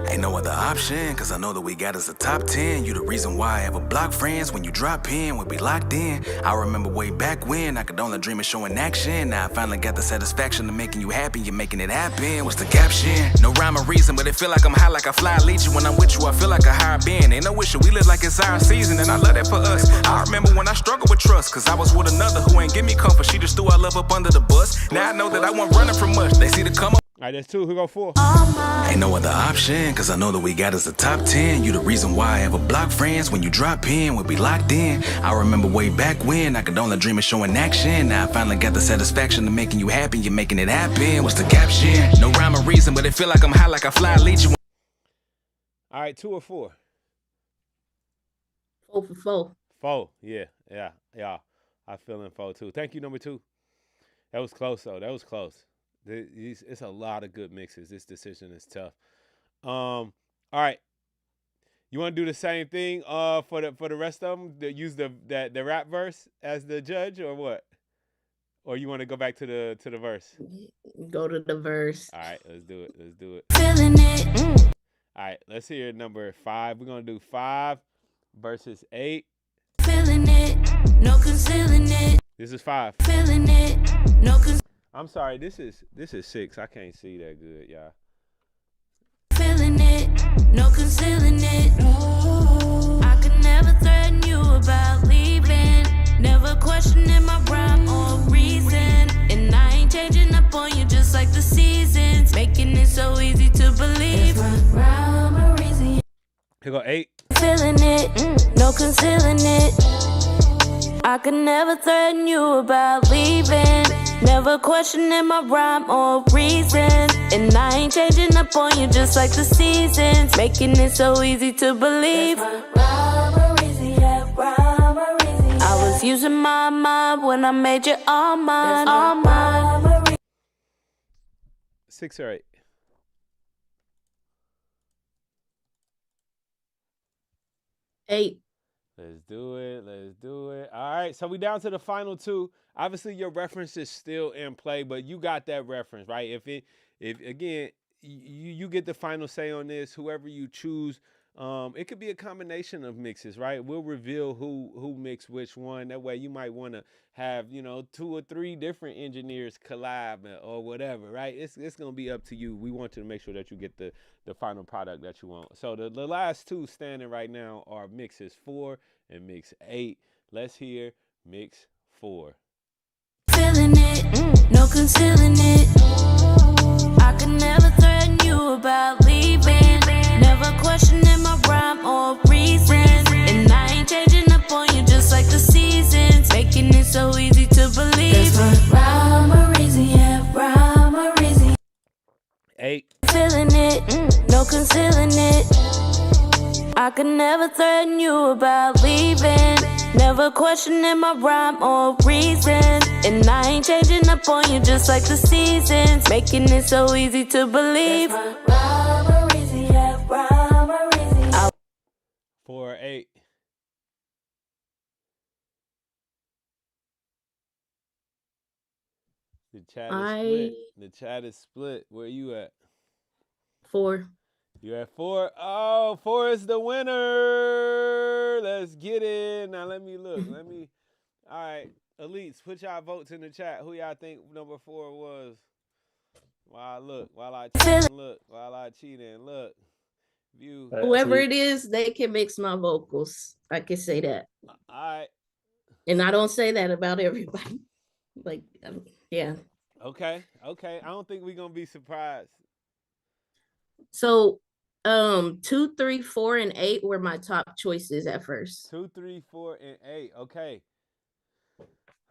Ain't no other option, cause I know that we got us a top 10. You the reason why I ever block friends. When you drop in, we'll be locked in. I remember way back when I could only dream of showing action. Now I finally got the satisfaction of making you happy. You're making it happen. What's the caption? No rhyme or reason, but it feel like I'm high like I fly leech. When I'm with you, I feel like a higher being. Ain't no issue, we live like it's our season, and I love that for us. I remember when I struggled with trust, cause I was with another who ain't give me comfort. She just threw our love up under the bus. Now I know that I wasn't running from much. They see the come up. All right, that's 2. Who go 4? Ain't no other option, cause I know that we got us a top 10. You the reason why I ever block friends. When you drop in, we'll be locked in. I remember way back when I could only dream of showing action. Now I finally got the satisfaction of making you happy. You're making it happen. What's the caption? No rhyme or reason, but it feel like I'm high like I fly leech. All right, 2 or 4? 4 for 4. 4. Yeah. I feeling 4 too. Thank you, number 2. That was close though. That was close. It's a lot of good mixes. This decision is tough. All right. You want to do the same thing for the rest of them? Use the rap verse as the judge, or what? Or you want to go back to the verse? Go to the verse. All right, let's do it. Let's do it. Feeling it. All right, let's hear number 5. We're gonna do 5 versus 8. Feeling it. No concealing it. This is 5. Feeling it. No I'm sorry. This is 6. I can't see that good, y'all. feeling it. No concealing it. I could never threaten you about leaving. Never questioning my rhyme or reason. And I ain't changing up on you just like the seasons. Making it so easy to believe. Rhyme or reason. Here go 8. Feeling it. No concealing it. I could never threaten you about leaving. Never questioning my rhyme or reason. And I ain't changing up on you just like the seasons. Making it so easy to believe. I was using my mind when I made you all mine. All mine. 6 or 8. Eight. Let's do it. Let's do it. All right. So we down to the final 2. Obviously, your reference is still in play, but you got that reference, right? If again, you get the final say on this. Whoever you choose, it could be a combination of mixes, right? We'll reveal who mixed which one. That way, you might want to have 2 or 3 different engineers collab or whatever, right? It's gonna be up to you. We want you to make sure that you get the final product that you want. So the last 2 standing right now are mixes 4 and mix 8. Let's hear mix 4. Feeling it, no concealing it. I could never threaten you about leaving. Never questioning my rhyme or reason. And I ain't changing up on you just like the seasons. Making it so easy to believe. Rhyme or reason, yeah, rhyme or reason. 8. Feeling it, no concealing it. I could never threaten you about leaving. Never questioning my rhyme or reason. And I ain't changing up on you just like the seasons. Making it so easy to believe. Rhyme or reason, yeah, rhyme or reason. 4 or 8. The chat is split. The chat is split. Where you at? 4. You at 4? Oh, 4 is the winner. Let's get it. Now let me look. All right. Elites, put y'all votes in the chat. Who y'all think number 4 was? While I cheat and look. View. Whoever it is, they can mix my vocals. I can say that. All right. And I don't say that about everybody. Like, yeah. Okay. I don't think we're gonna be surprised. So 2, 3, 4, and 8 were my top choices at first. 2, 3, 4, and 8. Okay.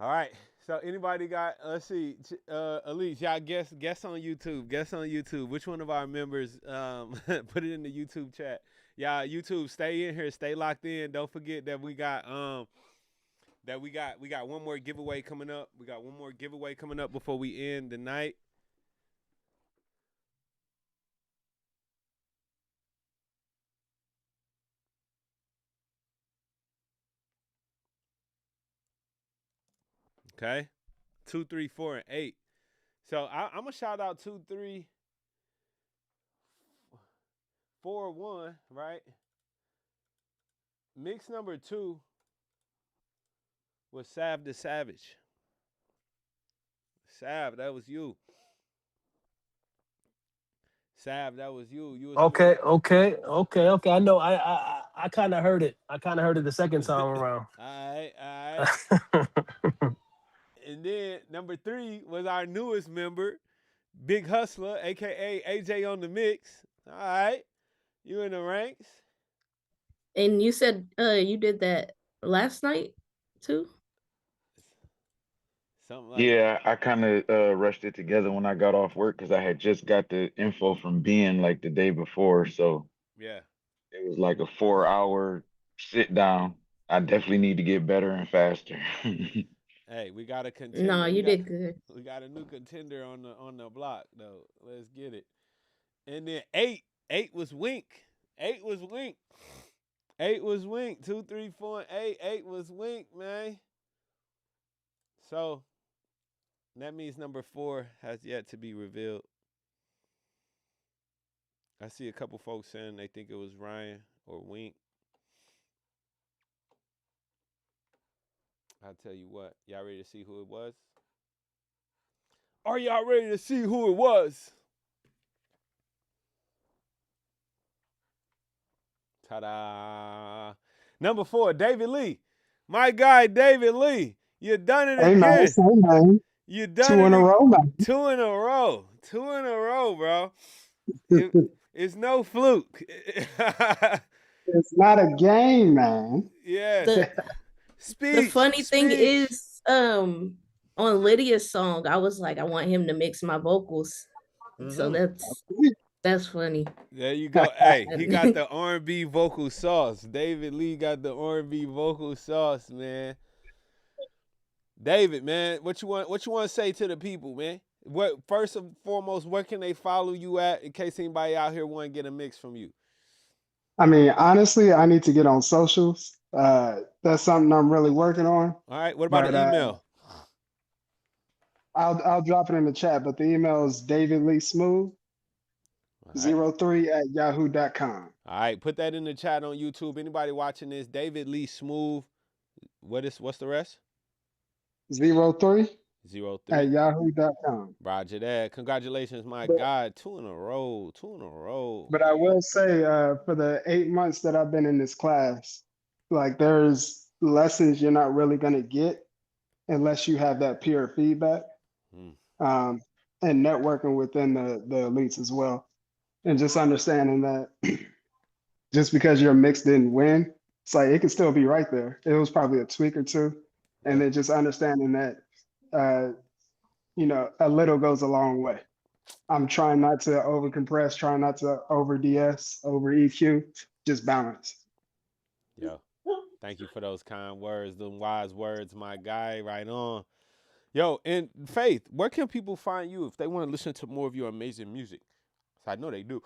All right. So anybody got? Let's see. Elise, y'all guess on YouTube. Guess on YouTube. Which one of our members? Put it in the YouTube chat. Y'all, YouTube, stay in here. Stay locked in. Don't forget that we got we got one more giveaway coming up. We got one more giveaway coming up before we end the night. Okay, 2, 3, 4, and 8. So I'm gonna shout out 2, 3, 4, 1. Right. Mix number 2 was Sav the Savage. Sav, that was you. Sav, that was you. You was Okay. I know. I kind of heard it. I kind of heard it the second time around. All right. And then number 3 was our newest member, Big Hustler, aka AJ on the mix. All right, you in the ranks. And you said you did that last night too? Something like Yeah, I kind of rushed it together when I got off work because I had just got the info from Ben like the day before, so yeah. it was like a 4 hour sit down. I definitely need to get better and faster. Hey, we got a No, contender. you did good. We got a new contender on the block though. Let's get it. And then eight was Wink. Eight was Wink. Eight was Wink. 2, 3, 4, and eight. Eight was Wink, man. So that means number 4 has yet to be revealed. I see a couple folks saying they think it was Ryan or Wink. I'll tell you what. Y'all ready to see who it was? Are y'all ready to see who it was? Ta-da! Number 4, David Lee. My guy, David Lee. You done it Hey man, again. same man. You done 2 it in a row, man. 2 in a row. 2 in a row, bro. It's no fluke. It's not a game, man. Yes. The the Speech. funny thing Speech. is, on Lydia's song, I was like, I want him to mix my vocals. So Mm-hmm. that's funny. There you go. Hey, he got the R&B vocal sauce. David Lee got the R&B vocal sauce, man. David, man, what you want to say to the people, man? What first and foremost, where can they follow you at in case anybody out here want to get a mix from you? I mean, honestly, I need to get on socials. That's something I'm really working on. All right, what about But the email? I'll drop it in the chat. But the email is David Lee Smooth All right. 03 at yahoo.com. All right, put that in the chat on YouTube. Anybody watching this, David Lee Smooth. What's the rest? 03 at 03. yahoo.com. Roger that. Congratulations, my But God. 2 in a row. 2 in a row. but I will say, for the 8 months that I've been in this class, like there's lessons you're not really gonna get unless you have that peer feedback, Hmm. um, and networking within the elites as well, and just understanding that just because your mix didn't win, it's like it can still be right there. It was probably a tweak or two, and Yeah. then just understanding that, uh, a little goes a long way. I'm trying not to over compress, trying not to over DS, over EQ, just balance. Yo. Thank you for those kind words, them wise words, my guy. Right on. Yo, and Faith, where can people find you if they want to listen to more of your amazing music? I know they do.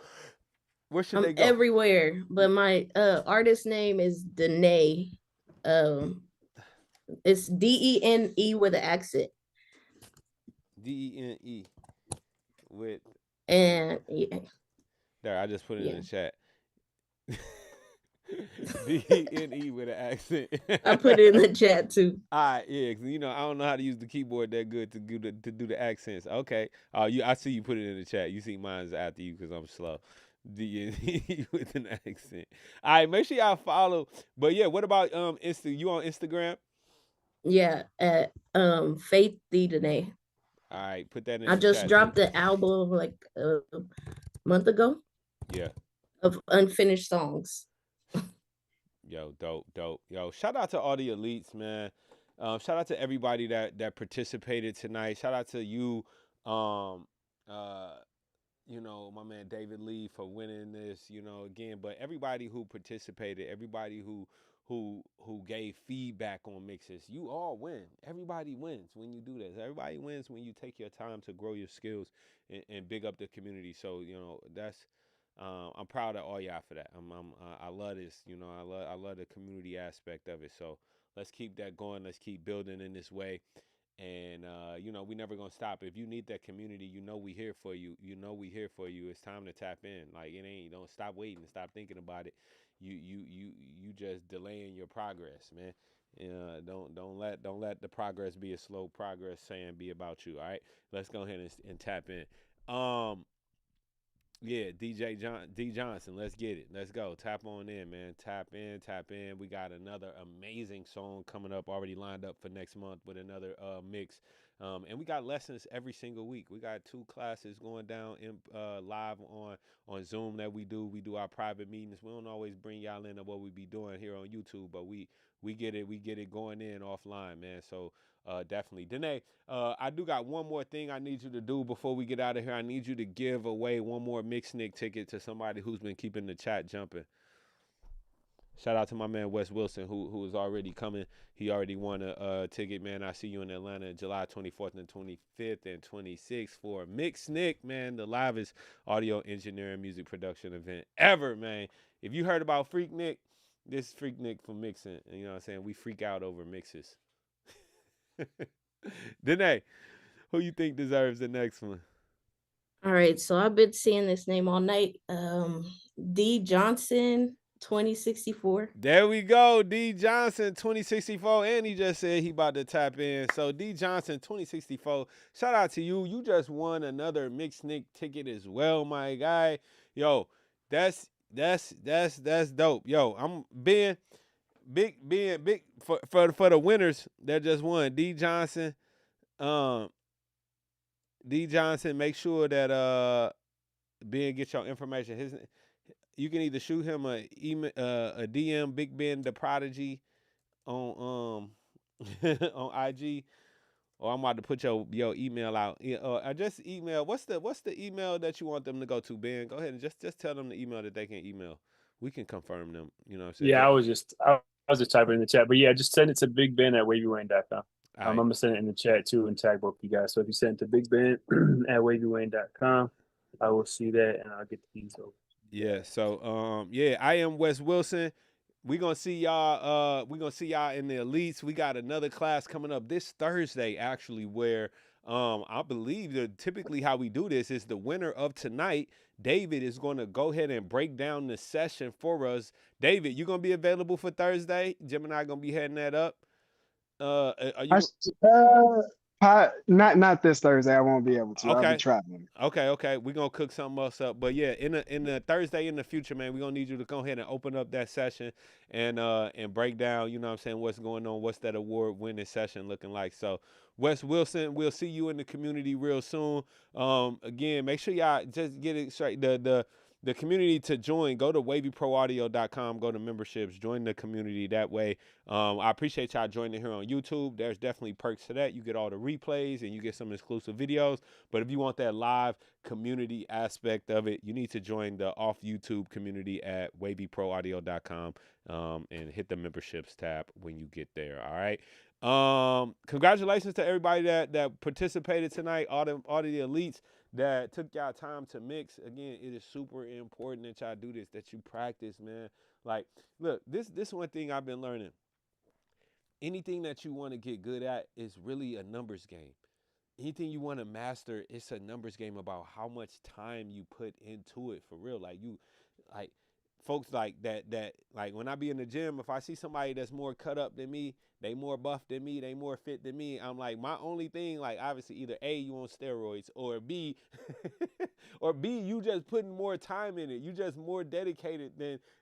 Where should I'm they go? everywhere, but my artist name is Dene. Um, it's Dene with an accent. Dene with And yeah, there. I just put it in yeah. the chat. Dene with an accent. I put it in the chat too. All right, yeah, 'cause, I don't know how to use the keyboard that good to do the accents. Okay, I see you put it in the chat. You see mine's after you because I'm slow. Dene with an accent. All right, make sure y'all follow. But yeah, what about You on Instagram? Yeah, at Faith the Dene. All right, put that in I the just chat too. dropped the album like a month ago Yeah. of unfinished songs. Yo, dope. Yo, shout out to all the elites, man. Shout out to everybody that participated tonight. Shout out to you, um, uh, my man David Lee for winning this, again. But everybody who participated, everybody who gave feedback on mixes, you all win. Everybody wins when you do this. Everybody wins when you take your time to grow your skills and big up the community. So that's I'm proud of all y'all for that. I love this. I love the community aspect of it. So let's keep that going. Let's keep building in this way. And we never gonna stop. If you need that community, we here for you. We here for you. It's time to tap in. Like it ain't. Don't stop waiting. Stop thinking about it. You just delaying your progress, man. Don't let the progress be a slow progress. Saying be about you. All right. Let's go ahead and tap in. Yeah, D Johnson, let's get it. Let's go. Tap on in, man. Tap in. We got another amazing song coming up, already lined up for next month with another mix. And we got lessons every single week. We got 2 classes going down in live on Zoom that we do. We do our private meetings. We don't always bring y'all into what we be doing here on YouTube, but we get it going in offline, man. So definitely. Danae, I do got one more thing I need you to do before we get out of here. I need you to give away one more Mixnick ticket to somebody who's been keeping the chat jumping. Shout out to my man Wes Wilson, who is already coming. He already won a ticket, man. I see you in Atlanta July 24th and 25th and 26th for Mixnick, man, the livest audio engineering music production event ever, man. If you heard about Freaknik, this is Freaknik for mixing. You know what I'm saying? We freak out over mixes. Danae, who you think deserves the next one? All right, so I've been seeing this name all night. D Johnson 2064. There we go, D Johnson 2064, and he just said he about to tap in. So D Johnson 2064, shout out to you. You just won another Mixnick ticket as well, my guy. Yo, that's dope. Yo, I'm being big for the winners that just won. D Johnson, make sure that Ben get your information. You can either shoot him a DM, Big Ben the Prodigy, on on IG, or I'm about to put your email out. I just email. What's the email that you want them to go to, Ben? Go ahead and just tell them the email that they can email. We can confirm them. You know what I'm saying? Yeah, I was just typing in the chat, but yeah, just send it to Big Ben at wavywayne.com. All I'm right. gonna send it in the chat too and tag both you guys. So if you send it to Big Ben at wavywayne.com, I will see that and I'll get these over. Yeah. So yeah, I am Wes Wilson. We're gonna see y'all. We're gonna see y'all in the elites. We got another class coming up this Thursday, actually, where I believe that typically how we do this is the winner of tonight, David, is gonna go ahead and break down the session for us. David, you gonna be available for Thursday? Jim and I gonna be heading that up. Are you Not this Thursday. I won't be able to. I'll be okay? traveling. Okay. We're gonna cook something else up. But yeah, in the Thursday in the future, man, we're gonna need you to go ahead and open up that session and break down, you know what I'm saying, what's going on, what's that award winning session looking like. So Wes Wilson, we'll see you in the community real soon. Again, make sure y'all just get it straight. The community to join, go to wavyproaudio.com, go to memberships, join the community that way. I appreciate y'all joining here on YouTube. There's definitely perks to that. You get all the replays and you get some exclusive videos. But if you want that live community aspect of it, you need to join the off YouTube community at wavyproaudio.com and hit the memberships tab when you get there. All right. Congratulations to everybody that participated tonight, all the elites that took y'all time to mix. Again, it is super important that y'all do this, that you practice, man. Like, look, this one thing I've been learning. Anything that you want to get good at is really a numbers game. Anything you want to master, it's a numbers game about how much time you put into it for real. Like folks like that like when I be in the gym, if I see somebody that's more cut up than me, they more buff than me, they more fit than me, I'm like, my only thing, like, obviously either A, you on steroids, or B you just putting more time in it. You just more dedicated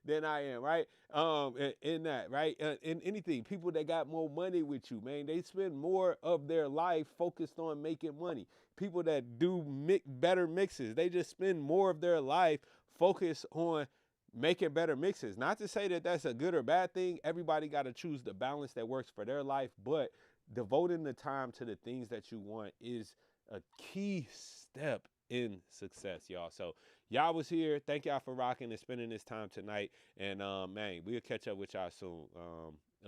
than I am, right? In that, right? In anything, people that got more money with you, man, they spend more of their life focused on making money. People that do better mixes, they just spend more of their life focused on making better mixes. Not to say that that's a good or bad thing. Everybody got to choose the balance that works for their life, but devoting the time to the things that you want is a key step in success, y'all. So y'all was here. Thank y'all for rocking and spending this time tonight. And man, we'll catch up with y'all soon.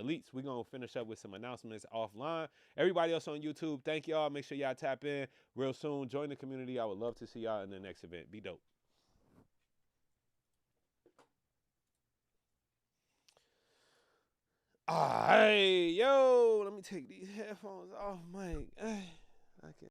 Elites, we're going to finish up with some announcements offline. Everybody else on YouTube, thank y'all. Make sure y'all tap in real soon. Join the community. I would love to see y'all in the next event. Be dope. Hey, yo, let me take these headphones off, Mike. I can't.